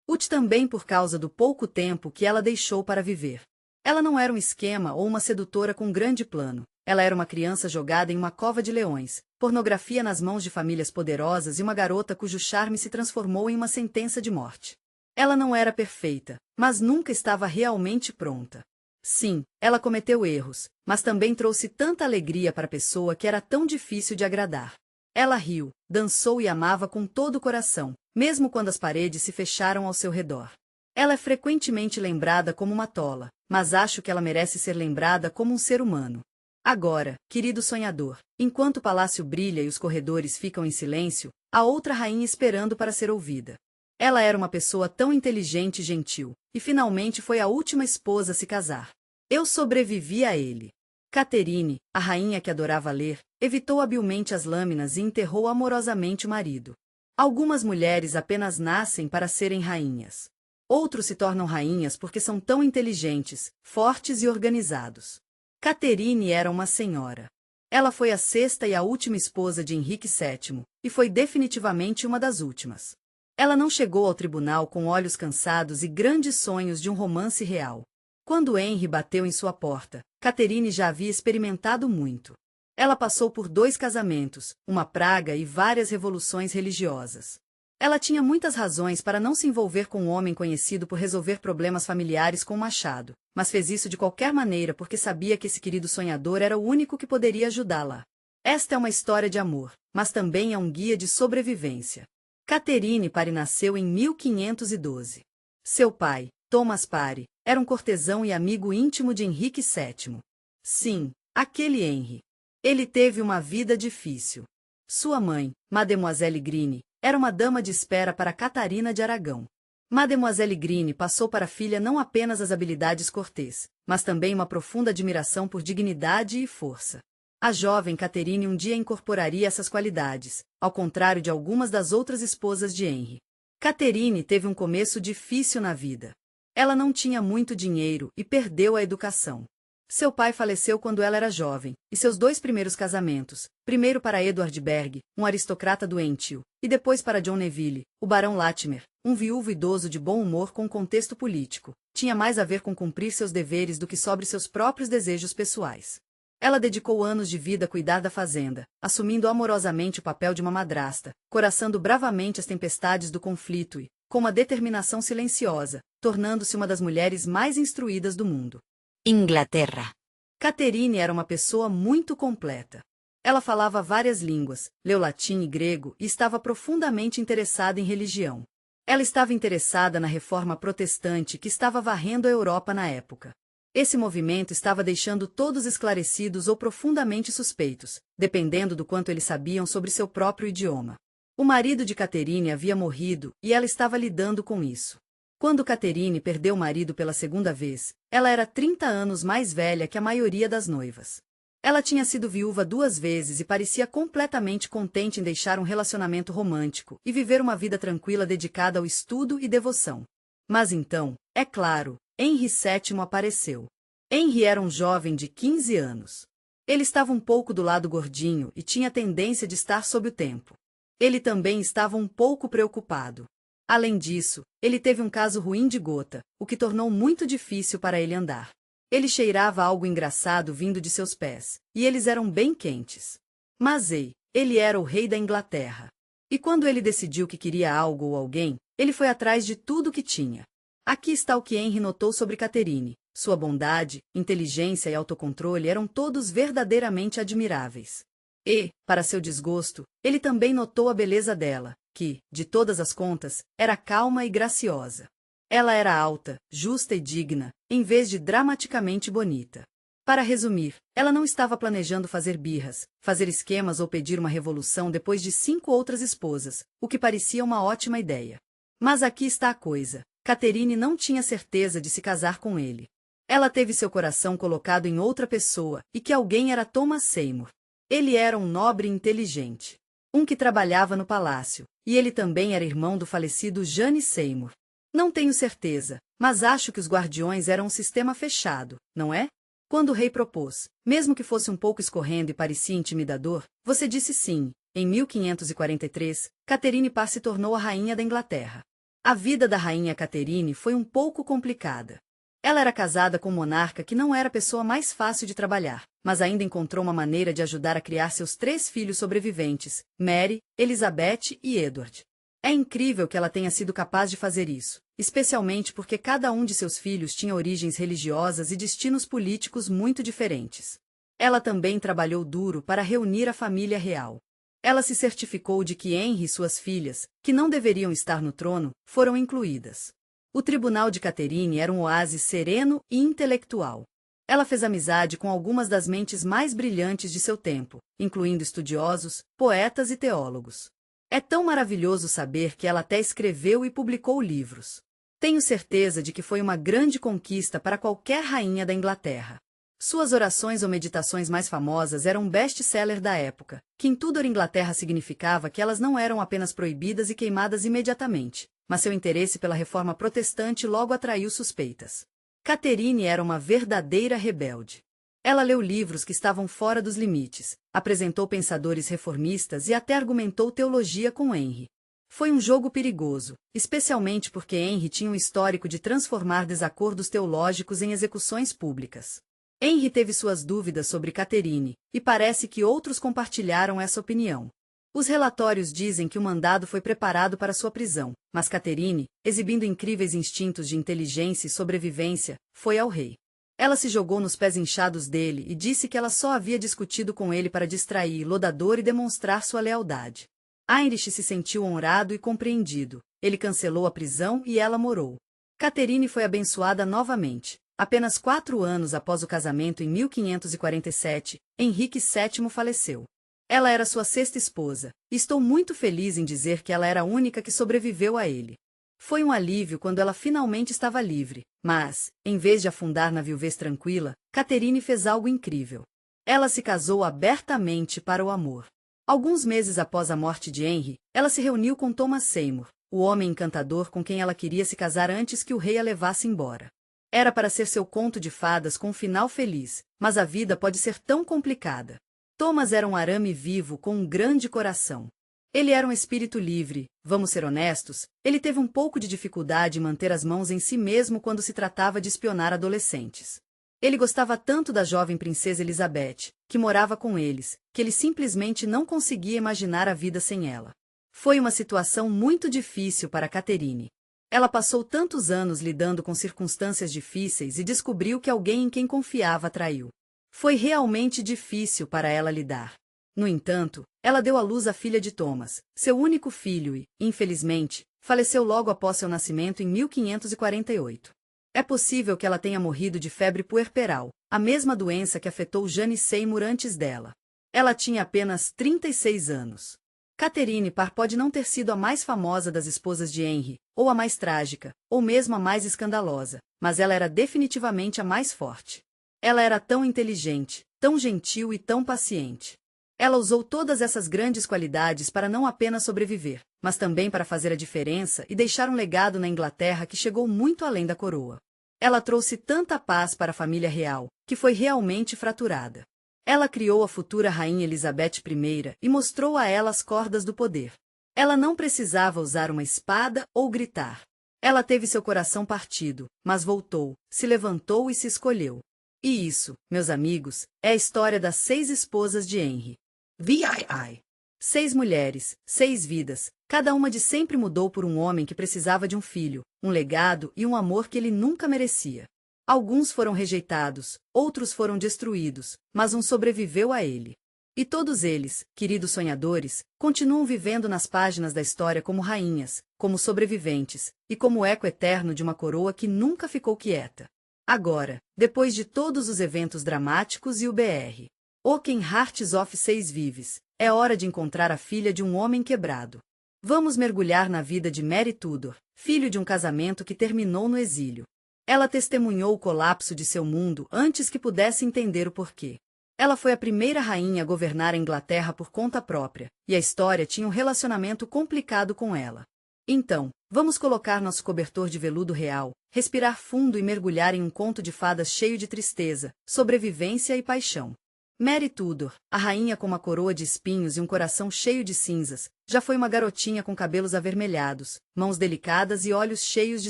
Ut também por causa do pouco tempo que ela deixou para viver. Ela não era um esquema ou uma sedutora com grande plano. Ela era uma criança jogada em uma cova de leões, pornografia nas mãos de famílias poderosas e uma garota cujo charme se transformou em uma sentença de morte. Ela não era perfeita, mas nunca estava realmente pronta. Sim, ela cometeu erros, mas também trouxe tanta alegria para a pessoa que era tão difícil de agradar. Ela riu, dançou e amava com todo o coração, mesmo quando as paredes se fecharam ao seu redor. Ela é frequentemente lembrada como uma tola, mas acho que ela merece ser lembrada como um ser humano. Agora, querido sonhador, enquanto o palácio brilha e os corredores ficam em silêncio, há outra rainha esperando para ser ouvida. Ela era uma pessoa tão inteligente e gentil, e finalmente foi a última esposa a se casar. Eu sobrevivi a ele. Catherine, a rainha que adorava ler, evitou habilmente as lâminas e enterrou amorosamente o marido. Algumas mulheres apenas nascem para serem rainhas. Outros se tornam rainhas porque são tão inteligentes, fortes e organizados. Catherine era uma senhora. Ela foi a sexta e a última esposa de Henrique VII, e foi definitivamente uma das últimas. Ela não chegou ao tribunal com olhos cansados e grandes sonhos de um romance real. Quando Henry bateu em sua porta, Catherine já havia experimentado muito. Ela passou por 2 casamentos, uma praga e várias revoluções religiosas. Ela tinha muitas razões para não se envolver com um homem conhecido por resolver problemas familiares com um machado, mas fez isso de qualquer maneira porque sabia que esse querido sonhador era o único que poderia ajudá-la. Esta é uma história de amor, mas também é um guia de sobrevivência. Catherine Parry nasceu em 1512. Seu pai, Thomas Parry, era um cortesão e amigo íntimo de Henrique VII. Sim, aquele Henry. Ele teve uma vida difícil. Sua mãe, Mademoiselle Green, era uma dama de espera para Catarina de Aragão. Mademoiselle Green passou para a filha não apenas as habilidades cortês, mas também uma profunda admiração por dignidade e força. A jovem Catherine um dia incorporaria essas qualidades, ao contrário de algumas das outras esposas de Henry. Catherine teve um começo difícil na vida. Ela não tinha muito dinheiro e perdeu a educação. Seu pai faleceu quando ela era jovem, e seus dois primeiros casamentos, primeiro para Edward Berg, um aristocrata doentio, e depois para John Neville, o barão Latimer, um viúvo idoso de bom humor com contexto político, tinha mais a ver com cumprir seus deveres do que sobre seus próprios desejos pessoais. Ela dedicou anos de vida a cuidar da fazenda, assumindo amorosamente o papel de uma madrasta, coraçando bravamente as tempestades do conflito e, com uma determinação silenciosa, tornando-se uma das mulheres mais instruídas do mundo. Inglaterra. Catherine era uma pessoa muito completa. Ela falava várias línguas, leu latim e grego e estava profundamente interessada em religião. Ela estava interessada na reforma protestante que estava varrendo a Europa na época. Esse movimento estava deixando todos esclarecidos ou profundamente suspeitos, dependendo do quanto eles sabiam sobre seu próprio idioma. O marido de Catherine havia morrido e ela estava lidando com isso. Quando Catherine perdeu o marido pela segunda vez, ela era 30 anos mais velha que a maioria das noivas. Ela tinha sido viúva 2 vezes e parecia completamente contente em deixar um relacionamento romântico e viver uma vida tranquila dedicada ao estudo e devoção. Mas então, é claro, Henry VII apareceu. Henry era um jovem de 15 anos. Ele estava um pouco do lado gordinho e tinha tendência de estar sob o tempo. Ele também estava um pouco preocupado. Além disso, ele teve um caso ruim de gota, o que tornou muito difícil para ele andar. Ele cheirava algo engraçado vindo de seus pés, e eles eram bem quentes. Mas ele era o rei da Inglaterra. E quando ele decidiu que queria algo ou alguém, ele foi atrás de tudo o que tinha. Aqui está o que Henry notou sobre Catherine. Sua bondade, inteligência e autocontrole eram todos verdadeiramente admiráveis. E, para seu desgosto, ele também notou a beleza dela, que, de todas as contas, era calma e graciosa. Ela era alta, justa e digna, em vez de dramaticamente bonita. Para resumir, ela não estava planejando fazer birras, fazer esquemas ou pedir uma revolução depois de 5 outras esposas, o que parecia uma ótima ideia. Mas aqui está a coisa. Catherine não tinha certeza de se casar com ele. Ela teve seu coração colocado em outra pessoa, e que alguém era Thomas Seymour. Ele era um nobre inteligente. Um que trabalhava no palácio, e ele também era irmão do falecido Jane Seymour. Não tenho certeza, mas acho que os guardiões eram um sistema fechado, não é? Quando o rei propôs, mesmo que fosse um pouco escorrendo e parecia intimidador, você disse sim. Em 1543, Catherine Parr se tornou a rainha da Inglaterra. A vida da rainha Catherine foi um pouco complicada. Ela era casada com um monarca que não era a pessoa mais fácil de trabalhar, mas ainda encontrou uma maneira de ajudar a criar seus 3 filhos sobreviventes, Mary, Elizabeth e Edward. É incrível que ela tenha sido capaz de fazer isso, especialmente porque cada um de seus filhos tinha origens religiosas e destinos políticos muito diferentes. Ela também trabalhou duro para reunir a família real. Ela se certificou de que Henry e suas filhas, que não deveriam estar no trono, foram incluídas. O tribunal de Catherine era um oásis sereno e intelectual. Ela fez amizade com algumas das mentes mais brilhantes de seu tempo, incluindo estudiosos, poetas e teólogos. É tão maravilhoso saber que ela até escreveu e publicou livros. Tenho certeza de que foi uma grande conquista para qualquer rainha da Inglaterra. Suas orações ou meditações mais famosas eram um best-seller da época, que em Tudor Inglaterra significava que elas não eram apenas proibidas e queimadas imediatamente, mas seu interesse pela reforma protestante logo atraiu suspeitas. Catherine era uma verdadeira rebelde. Ela leu livros que estavam fora dos limites, apresentou pensadores reformistas e até argumentou teologia com Henry. Foi um jogo perigoso, especialmente porque Henry tinha um histórico de transformar desacordos teológicos em execuções públicas. Henry teve suas dúvidas sobre Catherine, e parece que outros compartilharam essa opinião. Os relatórios dizem que o mandado foi preparado para sua prisão, mas Catherine, exibindo incríveis instintos de inteligência e sobrevivência, foi ao rei. Ela se jogou nos pés inchados dele e disse que ela só havia discutido com ele para distraí-lo da dor e demonstrar sua lealdade. Heinrich se sentiu honrado e compreendido. Ele cancelou a prisão e ela morou. Catherine foi abençoada novamente. Apenas 4 anos após o casamento em 1547, Henrique VII faleceu. Ela era sua 6ª esposa, e estou muito feliz em dizer que ela era a única que sobreviveu a ele. Foi um alívio quando ela finalmente estava livre, mas, em vez de afundar na viuvez tranquila, Catherine fez algo incrível. Ela se casou abertamente para o amor. Alguns meses após a morte de Henry, ela se reuniu com Thomas Seymour, o homem encantador com quem ela queria se casar antes que o rei a levasse embora. Era para ser seu conto de fadas com um final feliz, mas a vida pode ser tão complicada. Thomas era um arame vivo com um grande coração. Ele era um espírito livre, vamos ser honestos, ele teve um pouco de dificuldade em manter as mãos em si mesmo quando se tratava de espionar adolescentes. Ele gostava tanto da jovem princesa Elizabeth, que morava com eles, que ele simplesmente não conseguia imaginar a vida sem ela. Foi uma situação muito difícil para Catherine. Ela passou tantos anos lidando com circunstâncias difíceis e descobriu que alguém em quem confiava a traiu. Foi realmente difícil para ela lidar. No entanto, ela deu à luz a filha de Thomas, seu único filho e, infelizmente, faleceu logo após seu nascimento em 1548. É possível que ela tenha morrido de febre puerperal, a mesma doença que afetou Jane Seymour antes dela. Ela tinha apenas 36 anos. Catherine Parr pode não ter sido a mais famosa das esposas de Henry, ou a mais trágica, ou mesmo a mais escandalosa, mas ela era definitivamente a mais forte. Ela era tão inteligente, tão gentil e tão paciente. Ela usou todas essas grandes qualidades para não apenas sobreviver, mas também para fazer a diferença e deixar um legado na Inglaterra que chegou muito além da coroa. Ela trouxe tanta paz para a família real, que foi realmente fraturada. Ela criou a futura rainha Elizabeth I e mostrou a ela as cordas do poder. Ela não precisava usar uma espada ou gritar. Ela teve seu coração partido, mas voltou, se levantou e se escolheu. E isso, meus amigos, é a história das 6 esposas de Henry. VII. 6 mulheres, 6 vidas, cada uma de sempre mudou por um homem que precisava de um filho, um legado e um amor que ele nunca merecia. Alguns foram rejeitados, outros foram destruídos, mas um sobreviveu a ele. E todos eles, queridos sonhadores, continuam vivendo nas páginas da história como rainhas, como sobreviventes, e como eco eterno de uma coroa que nunca ficou quieta. Agora, depois de todos os eventos dramáticos e o Br. Oaken Hearts of 6 Vives, é hora de encontrar a filha de um homem quebrado. Vamos mergulhar na vida de Mary Tudor, filho de um casamento que terminou no exílio. Ela testemunhou o colapso de seu mundo antes que pudesse entender o porquê. Ela foi a primeira rainha a governar a Inglaterra por conta própria, e a história tinha um relacionamento complicado com ela. Então, vamos colocar nosso cobertor de veludo real, respirar fundo e mergulhar em um conto de fadas cheio de tristeza, sobrevivência e paixão. Mary Tudor, a rainha com uma coroa de espinhos e um coração cheio de cinzas, já foi uma garotinha com cabelos avermelhados, mãos delicadas e olhos cheios de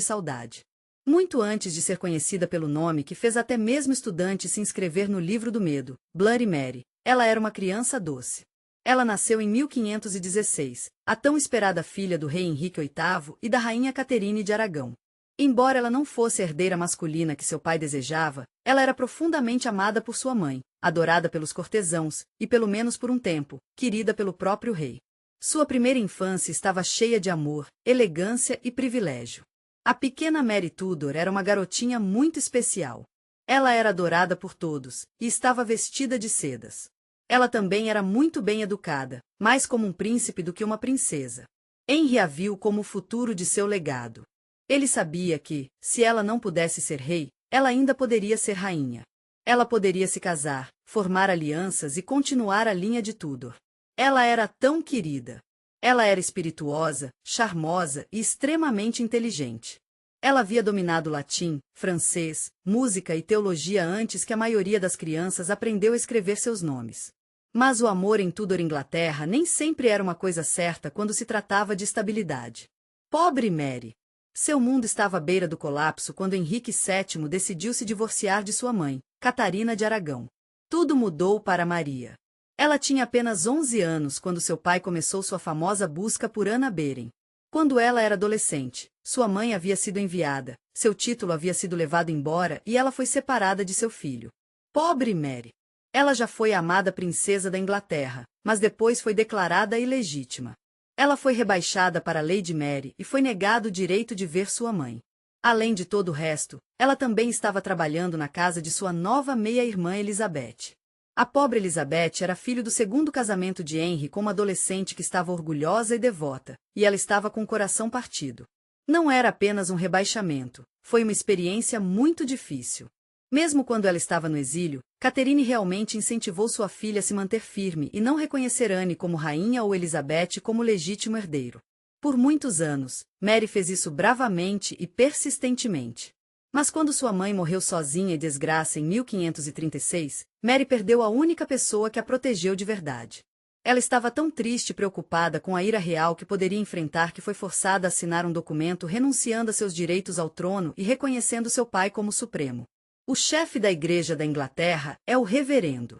saudade. Muito antes de ser conhecida pelo nome que fez até mesmo estudantes se inscrever no livro do medo, Bloody Mary, ela era uma criança doce. Ela nasceu em 1516, a tão esperada filha do rei Henrique VIII e da rainha Caterine de Aragão. Embora ela não fosse a herdeira masculina que seu pai desejava, ela era profundamente amada por sua mãe, adorada pelos cortesãos, e pelo menos por um tempo, querida pelo próprio rei. Sua primeira infância estava cheia de amor, elegância e privilégio. A pequena Mary Tudor era uma garotinha muito especial. Ela era adorada por todos, e estava vestida de sedas. Ela também era muito bem educada, mais como um príncipe do que uma princesa. Henry a viu como o futuro de seu legado. Ele sabia que, se ela não pudesse ser rei, ela ainda poderia ser rainha. Ela poderia se casar, formar alianças e continuar a linha de Tudor. Ela era tão querida. Ela era espirituosa, charmosa e extremamente inteligente. Ela havia dominado latim, francês, música e teologia antes que a maioria das crianças aprendeu a escrever seus nomes. Mas o amor em Tudor Inglaterra nem sempre era uma coisa certa quando se tratava de estabilidade. Pobre Mary! Seu mundo estava à beira do colapso quando Henrique VII decidiu se divorciar de sua mãe, Catarina de Aragão. Tudo mudou para Maria. Ela tinha apenas 11 anos quando seu pai começou sua famosa busca por Ana Beren. Quando ela era adolescente, sua mãe havia sido enviada, seu título havia sido levado embora e ela foi separada de seu filho. Pobre Mary! Ela já foi a amada princesa da Inglaterra, mas depois foi declarada ilegítima. Ela foi rebaixada para Lady Mary e foi negado o direito de ver sua mãe. Além de todo o resto, ela também estava trabalhando na casa de sua nova meia-irmã Elizabeth. A pobre Elizabeth era filho do segundo casamento de Henry com uma adolescente que estava orgulhosa e devota, e ela estava com o coração partido. Não era apenas um rebaixamento, foi uma experiência muito difícil. Mesmo quando ela estava no exílio, Catherine realmente incentivou sua filha a se manter firme e não reconhecer Anne como rainha ou Elizabeth como legítimo herdeiro. Por muitos anos, Mary fez isso bravamente e persistentemente. Mas quando sua mãe morreu sozinha e desgraça em 1536, Mary perdeu a única pessoa que a protegeu de verdade. Ela estava tão triste e preocupada com a ira real que poderia enfrentar que foi forçada a assinar um documento renunciando a seus direitos ao trono e reconhecendo seu pai como supremo. O chefe da Igreja da Inglaterra é o reverendo.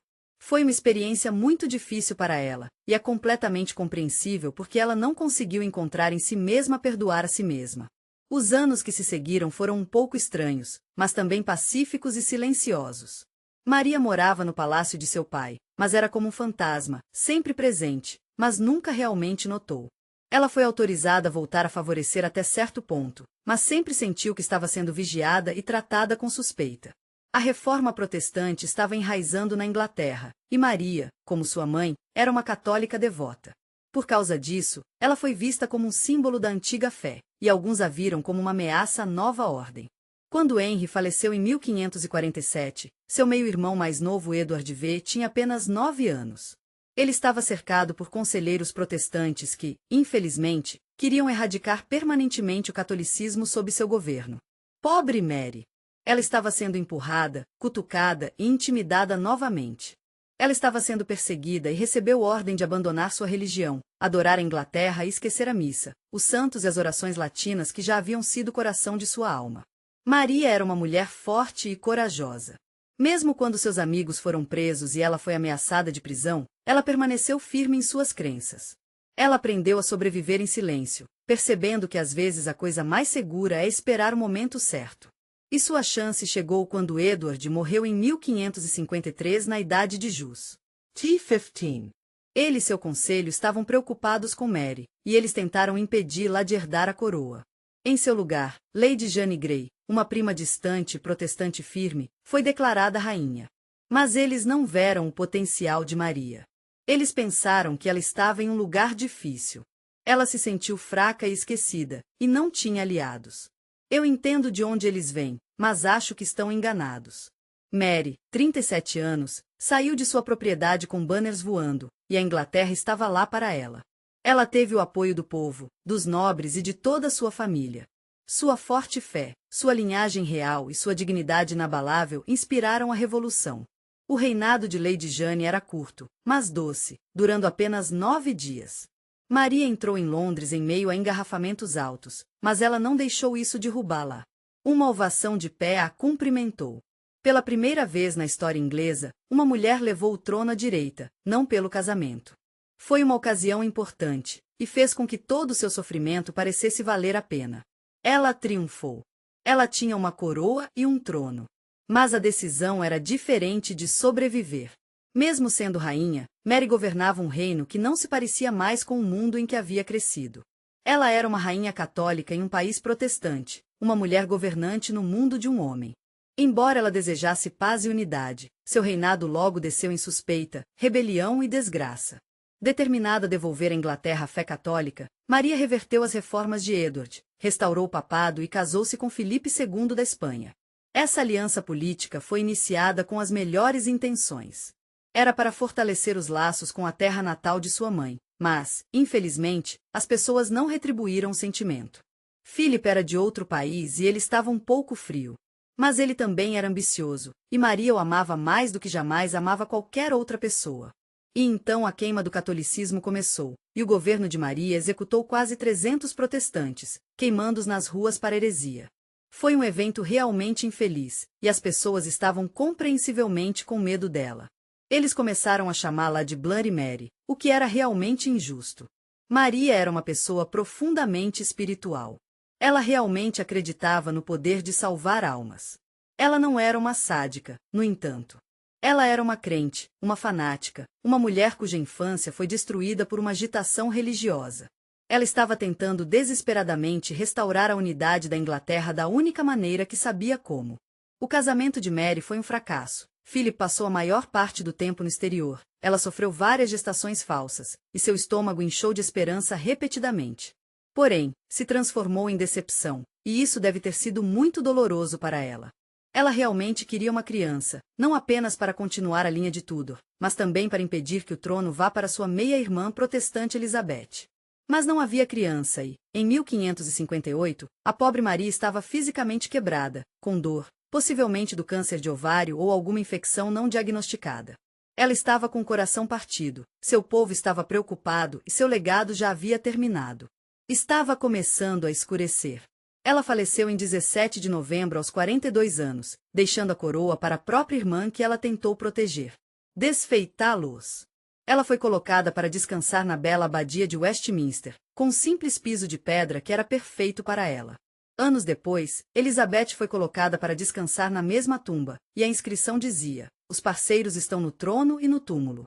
Foi uma experiência muito difícil para ela, e é completamente compreensível porque ela não conseguiu encontrar em si mesma perdoar a si mesma. Os anos que se seguiram foram um pouco estranhos, mas também pacíficos e silenciosos. Maria morava no palácio de seu pai, mas era como um fantasma, sempre presente, mas nunca realmente notou. Ela foi autorizada a voltar a favorecer até certo ponto, mas sempre sentiu que estava sendo vigiada e tratada com suspeita. A reforma protestante estava enraizando na Inglaterra, e Maria, como sua mãe, era uma católica devota. Por causa disso, ela foi vista como um símbolo da antiga fé, e alguns a viram como uma ameaça à nova ordem. Quando Henry faleceu em 1547, seu meio-irmão mais novo Edward V tinha apenas 9 anos. Ele estava cercado por conselheiros protestantes que, infelizmente, queriam erradicar permanentemente o catolicismo sob seu governo. Pobre Mary! Ela estava sendo empurrada, cutucada e intimidada novamente. Ela estava sendo perseguida e recebeu ordem de abandonar sua religião, adorar a Inglaterra e esquecer a missa, os santos e as orações latinas que já haviam sido o coração de sua alma. Maria era uma mulher forte e corajosa. Mesmo quando seus amigos foram presos e ela foi ameaçada de prisão, ela permaneceu firme em suas crenças. Ela aprendeu a sobreviver em silêncio, percebendo que às vezes a coisa mais segura é esperar o momento certo. E sua chance chegou quando Edward morreu em 1553 na idade de jus. T15. Ele e seu conselho estavam preocupados com Mary, e eles tentaram impedi-la de herdar a coroa. Em seu lugar, Lady Jane Grey, uma prima distante e protestante firme, foi declarada rainha. Mas eles não veram o potencial de Maria. Eles pensaram que ela estava em um lugar difícil. Ela se sentiu fraca e esquecida, e não tinha aliados. Eu entendo de onde eles vêm, mas acho que estão enganados. Mary, 37 anos, saiu de sua propriedade com banners voando, e a Inglaterra estava lá para ela. Ela teve o apoio do povo, dos nobres e de toda a sua família. Sua forte fé, sua linhagem real e sua dignidade inabalável inspiraram a revolução. O reinado de Lady Jane era curto, mas doce, durando apenas 9 dias. Maria entrou em Londres em meio a engarrafamentos altos, mas ela não deixou isso derrubá-la. Uma ovação de pé a cumprimentou. Pela primeira vez na história inglesa, uma mulher levou o trono à direita, não pelo casamento. Foi uma ocasião importante, e fez com que todo o seu sofrimento parecesse valer a pena. Ela triunfou. Ela tinha uma coroa e um trono. Mas a decisão era diferente de sobreviver. Mesmo sendo rainha, Mary governava um reino que não se parecia mais com o mundo em que havia crescido. Ela era uma rainha católica em um país protestante, uma mulher governante no mundo de um homem. Embora ela desejasse paz e unidade, seu reinado logo desceu em suspeita, rebelião e desgraça. Determinada a devolver à Inglaterra a fé católica, Maria reverteu as reformas de Edward, restaurou o papado e casou-se com Filipe II da Espanha. Essa aliança política foi iniciada com as melhores intenções. Era para fortalecer os laços com a terra natal de sua mãe, mas, infelizmente, as pessoas não retribuíram o sentimento. Philip era de outro país e ele estava um pouco frio. Mas ele também era ambicioso, e Maria o amava mais do que jamais amava qualquer outra pessoa. E então a queima do catolicismo começou, e o governo de Maria executou quase 300 protestantes, queimando-os nas ruas para heresia. Foi um evento realmente infeliz, e as pessoas estavam compreensivelmente com medo dela. Eles começaram a chamá-la de Bloody Mary, o que era realmente injusto. Maria era uma pessoa profundamente espiritual. Ela realmente acreditava no poder de salvar almas. Ela não era uma sádica, no entanto. Ela era uma crente, uma fanática, uma mulher cuja infância foi destruída por uma agitação religiosa. Ela estava tentando desesperadamente restaurar a unidade da Inglaterra da única maneira que sabia como. O casamento de Mary foi um fracasso. Philip passou a maior parte do tempo no exterior. Ela sofreu várias gestações falsas, e seu estômago inchou de esperança repetidamente. Porém, se transformou em decepção, e isso deve ter sido muito doloroso para ela. Ela realmente queria uma criança, não apenas para continuar a linha de Tudor, mas também para impedir que o trono vá para sua meia-irmã protestante Elizabeth. Mas não havia criança e, em 1558, a pobre Maria estava fisicamente quebrada, com dor, possivelmente do câncer de ovário ou alguma infecção não diagnosticada. Ela estava com o coração partido, seu povo estava preocupado e seu legado já havia terminado. Estava começando a escurecer. Ela faleceu em 17 de novembro aos 42 anos, deixando a coroa para a própria irmã que ela tentou proteger. Desfeitá-los. Ela foi colocada para descansar na bela abadia de Westminster, com um simples piso de pedra que era perfeito para ela. Anos depois, Elizabeth foi colocada para descansar na mesma tumba, e a inscrição dizia: os parceiros estão no trono e no túmulo.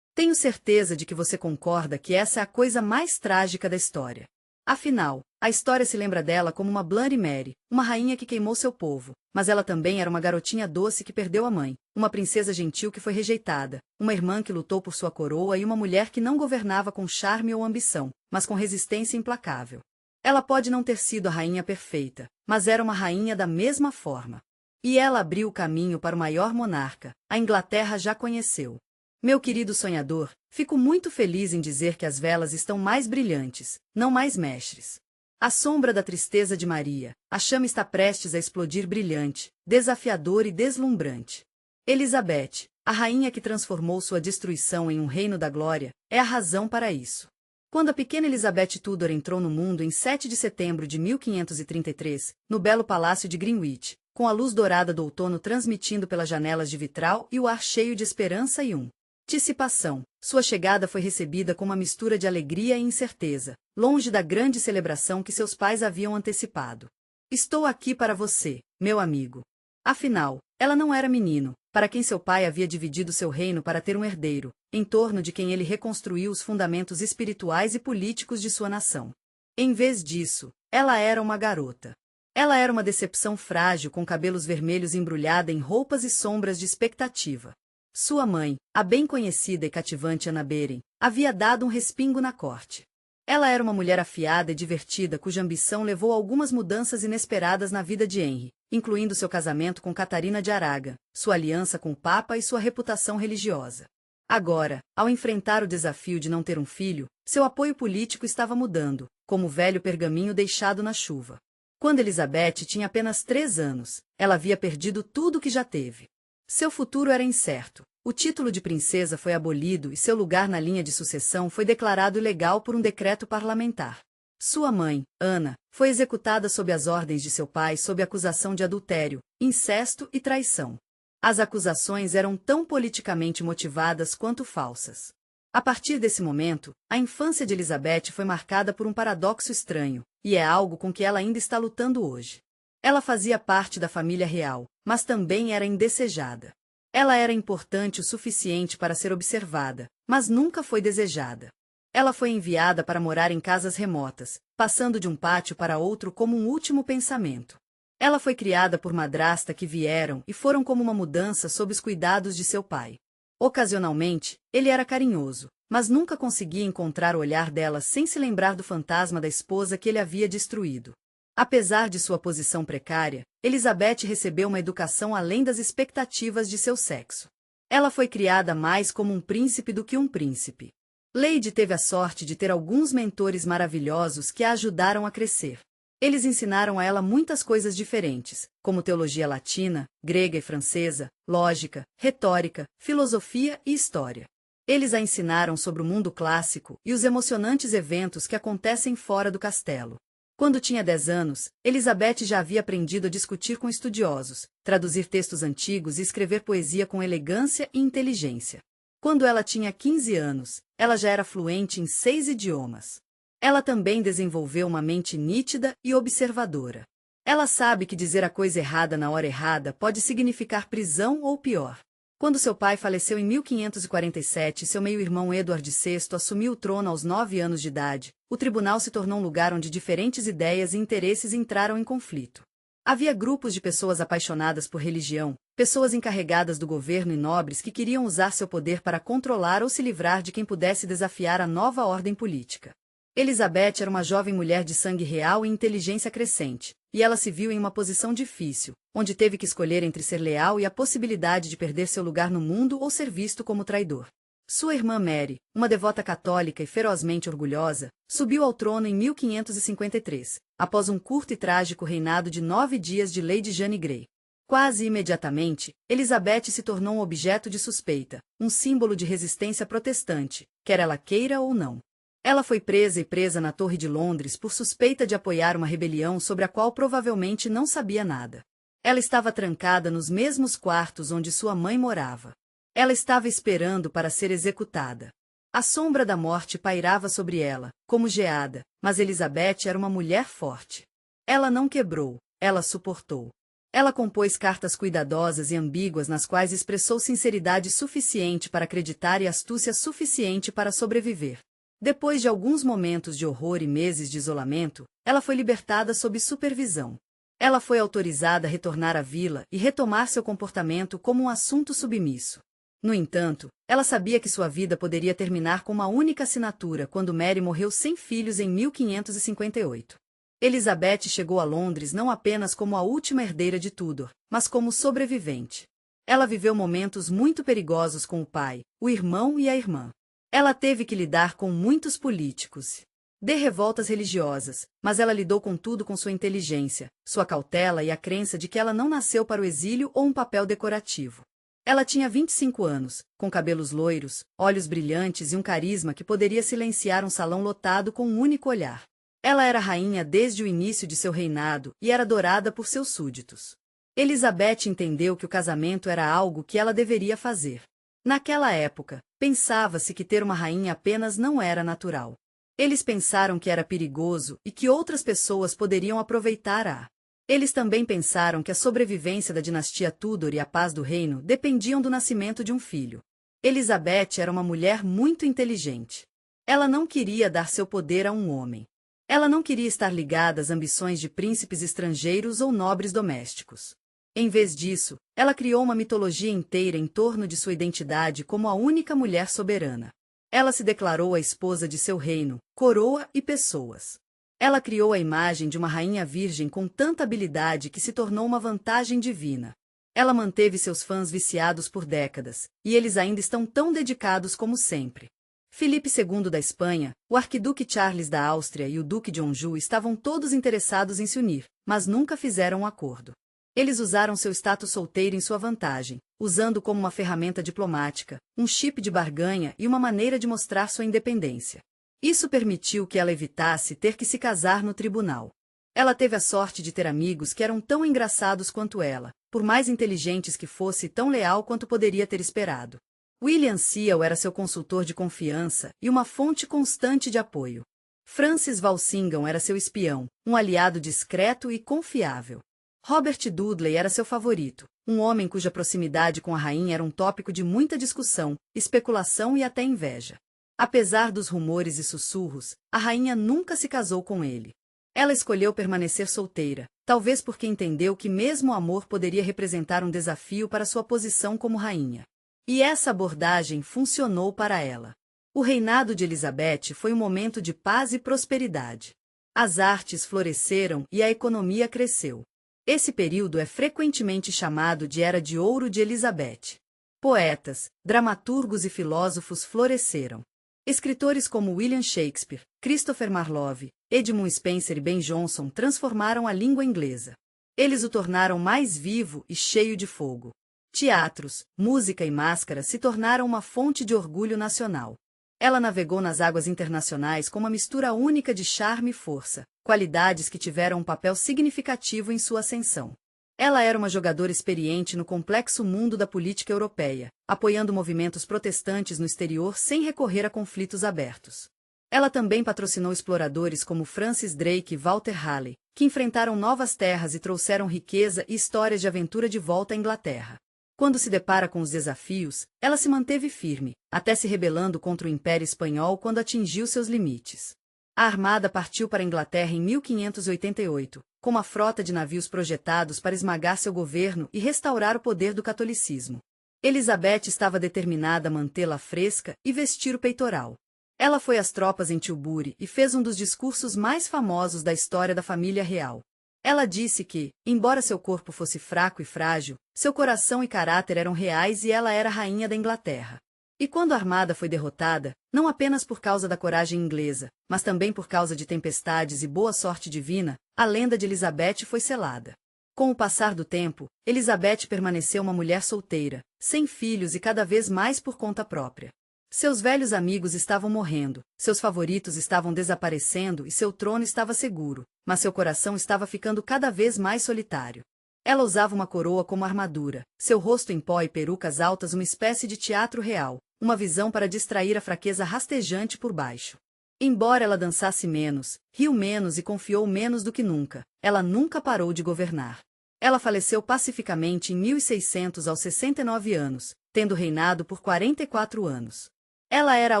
Tenho certeza de que você concorda que essa é a coisa mais trágica da história. Afinal, a história se lembra dela como uma Bloody Mary, uma rainha que queimou seu povo, mas ela também era uma garotinha doce que perdeu a mãe, uma princesa gentil que foi rejeitada, uma irmã que lutou por sua coroa e uma mulher que não governava com charme ou ambição, mas com resistência implacável. Ela pode não ter sido a rainha perfeita, mas era uma rainha da mesma forma. E ela abriu o caminho para o maior monarca, a Inglaterra já conheceu. Meu querido sonhador, fico muito feliz em dizer que as velas estão mais brilhantes, não mais mestres. A sombra da tristeza de Maria, a chama está prestes a explodir brilhante, desafiador e deslumbrante. Elizabeth, a rainha que transformou sua destruição em um reino da glória, é a razão para isso. Quando a pequena Elizabeth Tudor entrou no mundo em 7 de setembro de 1533, no belo palácio de Greenwich, com a luz dourada do outono transmitindo pelas janelas de vitral e o ar cheio de esperança e antecipação, sua chegada foi recebida com uma mistura de alegria e incerteza, longe da grande celebração que seus pais haviam antecipado. Estou aqui para você, meu amigo. Afinal, ela não era menino, para quem seu pai havia dividido seu reino para ter um herdeiro, em torno de quem ele reconstruiu os fundamentos espirituais e políticos de sua nação. Em vez disso, ela era uma garota. Ela era uma decepção frágil com cabelos vermelhos embrulhada em roupas e sombras de expectativa. Sua mãe, a bem conhecida e cativante Anna Boleyn, havia dado um respingo na corte. Ela era uma mulher afiada e divertida cuja ambição levou a algumas mudanças inesperadas na vida de Henry, incluindo seu casamento com Catarina de Araga, sua aliança com o Papa e sua reputação religiosa. Agora, ao enfrentar o desafio de não ter um filho, seu apoio político estava mudando, como o velho pergaminho deixado na chuva. Quando Elizabeth tinha apenas 3 anos, ela havia perdido tudo o que já teve. Seu futuro era incerto. O título de princesa foi abolido e seu lugar na linha de sucessão foi declarado ilegal por um decreto parlamentar. Sua mãe, Ana, foi executada sob as ordens de seu pai sob acusação de adultério, incesto e traição. As acusações eram tão politicamente motivadas quanto falsas. A partir desse momento, a infância de Elizabeth foi marcada por um paradoxo estranho, e é algo com que ela ainda está lutando hoje. Ela fazia parte da família real, mas também era indesejada. Ela era importante o suficiente para ser observada, mas nunca foi desejada. Ela foi enviada para morar em casas remotas, passando de um pátio para outro como um último pensamento. Ela foi criada por madrasta que vieram e foram como uma mudança sob os cuidados de seu pai. Ocasionalmente, ele era carinhoso, mas nunca conseguia encontrar o olhar dela sem se lembrar do fantasma da esposa que ele havia destruído. Apesar de sua posição precária, Elizabeth recebeu uma educação além das expectativas de seu sexo. Ela foi criada mais como um príncipe do que um príncipe. Lady teve a sorte de ter alguns mentores maravilhosos que a ajudaram a crescer. Eles ensinaram a ela muitas coisas diferentes, como teologia latina, grega e francesa, lógica, retórica, filosofia e história. Eles a ensinaram sobre o mundo clássico e os emocionantes eventos que acontecem fora do castelo. Quando tinha 10 anos, Elizabeth já havia aprendido a discutir com estudiosos, traduzir textos antigos e escrever poesia com elegância e inteligência. Quando ela tinha 15 anos, ela já era fluente em 6 idiomas. Ela também desenvolveu uma mente nítida e observadora. Ela sabe que dizer a coisa errada na hora errada pode significar prisão ou pior. Quando seu pai faleceu em 1547 e seu meio-irmão Edward VI assumiu o trono aos 9 anos de idade, o tribunal se tornou um lugar onde diferentes ideias e interesses entraram em conflito. Havia grupos de pessoas apaixonadas por religião, pessoas encarregadas do governo e nobres que queriam usar seu poder para controlar ou se livrar de quem pudesse desafiar a nova ordem política. Elizabeth era uma jovem mulher de sangue real e inteligência crescente, e ela se viu em uma posição difícil, onde teve que escolher entre ser leal e a possibilidade de perder seu lugar no mundo ou ser visto como traidor. Sua irmã Mary, uma devota católica e ferozmente orgulhosa, subiu ao trono em 1553, após um curto e trágico reinado de 9 dias de Lady Jane Grey. Quase imediatamente, Elizabeth se tornou um objeto de suspeita, um símbolo de resistência protestante, quer ela queira ou não. Ela foi presa na Torre de Londres por suspeita de apoiar uma rebelião sobre a qual provavelmente não sabia nada. Ela estava trancada nos mesmos quartos onde sua mãe morava. Ela estava esperando para ser executada. A sombra da morte pairava sobre ela, como geada, mas Elizabeth era uma mulher forte. Ela não quebrou, ela suportou. Ela compôs cartas cuidadosas e ambíguas nas quais expressou sinceridade suficiente para acreditar e astúcia suficiente para sobreviver. Depois de alguns momentos de horror e meses de isolamento, ela foi libertada sob supervisão. Ela foi autorizada a retornar à vila e retomar seu comportamento como um assunto submisso. No entanto, ela sabia que sua vida poderia terminar com uma única assinatura quando Mary morreu sem filhos em 1558. Elizabeth chegou a Londres não apenas como a última herdeira de Tudor, mas como sobrevivente. Ela viveu momentos muito perigosos com o pai, o irmão e a irmã. Ela teve que lidar com muitos políticos, de revoltas religiosas, mas ela lidou com tudo com sua inteligência, sua cautela e a crença de que ela não nasceu para o exílio ou um papel decorativo. Ela tinha 25 anos, com cabelos loiros, olhos brilhantes e um carisma que poderia silenciar um salão lotado com um único olhar. Ela era rainha desde o início de seu reinado e era adorada por seus súditos. Elizabeth entendeu que o casamento era algo que ela deveria fazer. Naquela época, pensava-se que ter uma rainha apenas não era natural. Eles pensaram que era perigoso e que outras pessoas poderiam aproveitar. Eles também pensaram que a sobrevivência da dinastia Tudor e a paz do reino dependiam do nascimento de um filho. Elizabeth era uma mulher muito inteligente. Ela não queria dar seu poder a um homem. Ela não queria estar ligada às ambições de príncipes estrangeiros ou nobres domésticos. Em vez disso, ela criou uma mitologia inteira em torno de sua identidade como a única mulher soberana. Ela se declarou a esposa de seu reino, coroa e pessoas. Ela criou a imagem de uma rainha virgem com tanta habilidade que se tornou uma vantagem divina. Ela manteve seus fãs viciados por décadas, e eles ainda estão tão dedicados como sempre. Filipe II da Espanha, o arquiduque Charles da Áustria e o duque de Anjou estavam todos interessados em se unir, mas nunca fizeram um acordo. Eles usaram seu status solteiro em sua vantagem, usando como uma ferramenta diplomática, um chip de barganha e uma maneira de mostrar sua independência. Isso permitiu que ela evitasse ter que se casar no tribunal. Ela teve a sorte de ter amigos que eram tão engraçados quanto ela, por mais inteligentes que fosse e tão leal quanto poderia ter esperado. William Sewell era seu consultor de confiança e uma fonte constante de apoio. Francis Walsingham era seu espião, um aliado discreto e confiável. Robert Dudley era seu favorito, um homem cuja proximidade com a rainha era um tópico de muita discussão, especulação e até inveja. Apesar dos rumores e sussurros, a rainha nunca se casou com ele. Ela escolheu permanecer solteira, talvez porque entendeu que mesmo o amor poderia representar um desafio para sua posição como rainha. E essa abordagem funcionou para ela. O reinado de Elizabeth foi um momento de paz e prosperidade. As artes floresceram e a economia cresceu. Esse período é frequentemente chamado de Era de Ouro de Elizabeth. Poetas, dramaturgos e filósofos floresceram. Escritores como William Shakespeare, Christopher Marlowe, Edmund Spenser e Ben Jonson transformaram a língua inglesa. Eles o tornaram mais vivo e cheio de fogo. Teatros, música e máscara se tornaram uma fonte de orgulho nacional. Ela navegou nas águas internacionais com uma mistura única de charme e força, qualidades que tiveram um papel significativo em sua ascensão. Ela era uma jogadora experiente no complexo mundo da política europeia, apoiando movimentos protestantes no exterior sem recorrer a conflitos abertos. Ela também patrocinou exploradores como Francis Drake e Walter Raleigh, que enfrentaram novas terras e trouxeram riqueza e histórias de aventura de volta à Inglaterra. Quando se depara com os desafios, ela se manteve firme, até se rebelando contra o Império Espanhol quando atingiu seus limites. A armada partiu para a Inglaterra em 1588, com uma frota de navios projetados para esmagar seu governo e restaurar o poder do catolicismo. Elizabeth estava determinada a mantê-la fresca e vestir o peitoral. Ela foi às tropas em Tilbury e fez um dos discursos mais famosos da história da família real. Ela disse que, embora seu corpo fosse fraco e frágil, seu coração e caráter eram reais e ela era rainha da Inglaterra. E quando a armada foi derrotada, não apenas por causa da coragem inglesa, mas também por causa de tempestades e boa sorte divina, a lenda de Elizabeth foi selada. Com o passar do tempo, Elizabeth permaneceu uma mulher solteira, sem filhos e cada vez mais por conta própria. Seus velhos amigos estavam morrendo, seus favoritos estavam desaparecendo e seu trono estava seguro, mas seu coração estava ficando cada vez mais solitário. Ela usava uma coroa como armadura, seu rosto em pó e perucas altas uma espécie de teatro real, uma visão para distrair a fraqueza rastejante por baixo. Embora ela dançasse menos, riu menos e confiou menos do que nunca, ela nunca parou de governar. Ela faleceu pacificamente em 1600 aos 69 anos, tendo reinado por 44 anos. Ela era a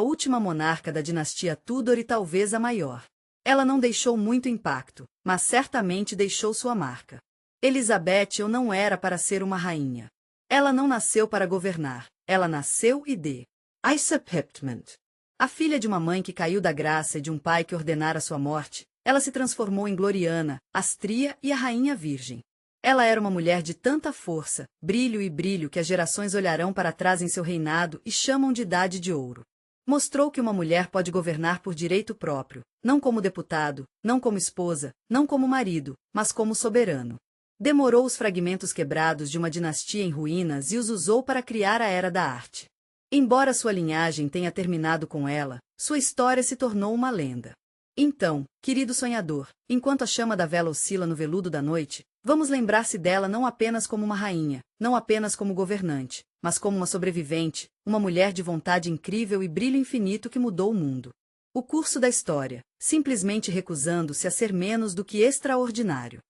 última monarca da dinastia Tudor e talvez a maior. Ela não deixou muito impacto, mas certamente deixou sua marca. Elizabeth não era para ser uma rainha. Ela não nasceu para governar, ela nasceu Aesopiptment. A filha de uma mãe que caiu da graça e de um pai que ordenara sua morte, ela se transformou em Gloriana, Astria e a Rainha Virgem. Ela era uma mulher de tanta força, brilho que as gerações olharão para trás em seu reinado e chamam de Idade de Ouro. Mostrou que uma mulher pode governar por direito próprio, não como deputado, não como esposa, não como marido, mas como soberano. Demorou os fragmentos quebrados de uma dinastia em ruínas e os usou para criar a Era da Arte. Embora sua linhagem tenha terminado com ela, sua história se tornou uma lenda. Então, querido sonhador, enquanto a chama da vela oscila no veludo da noite, vamos lembrar-se dela não apenas como uma rainha, não apenas como governante, mas como uma sobrevivente, uma mulher de vontade incrível e brilho infinito que mudou o mundo. O curso da história, simplesmente recusando-se a ser menos do que extraordinário.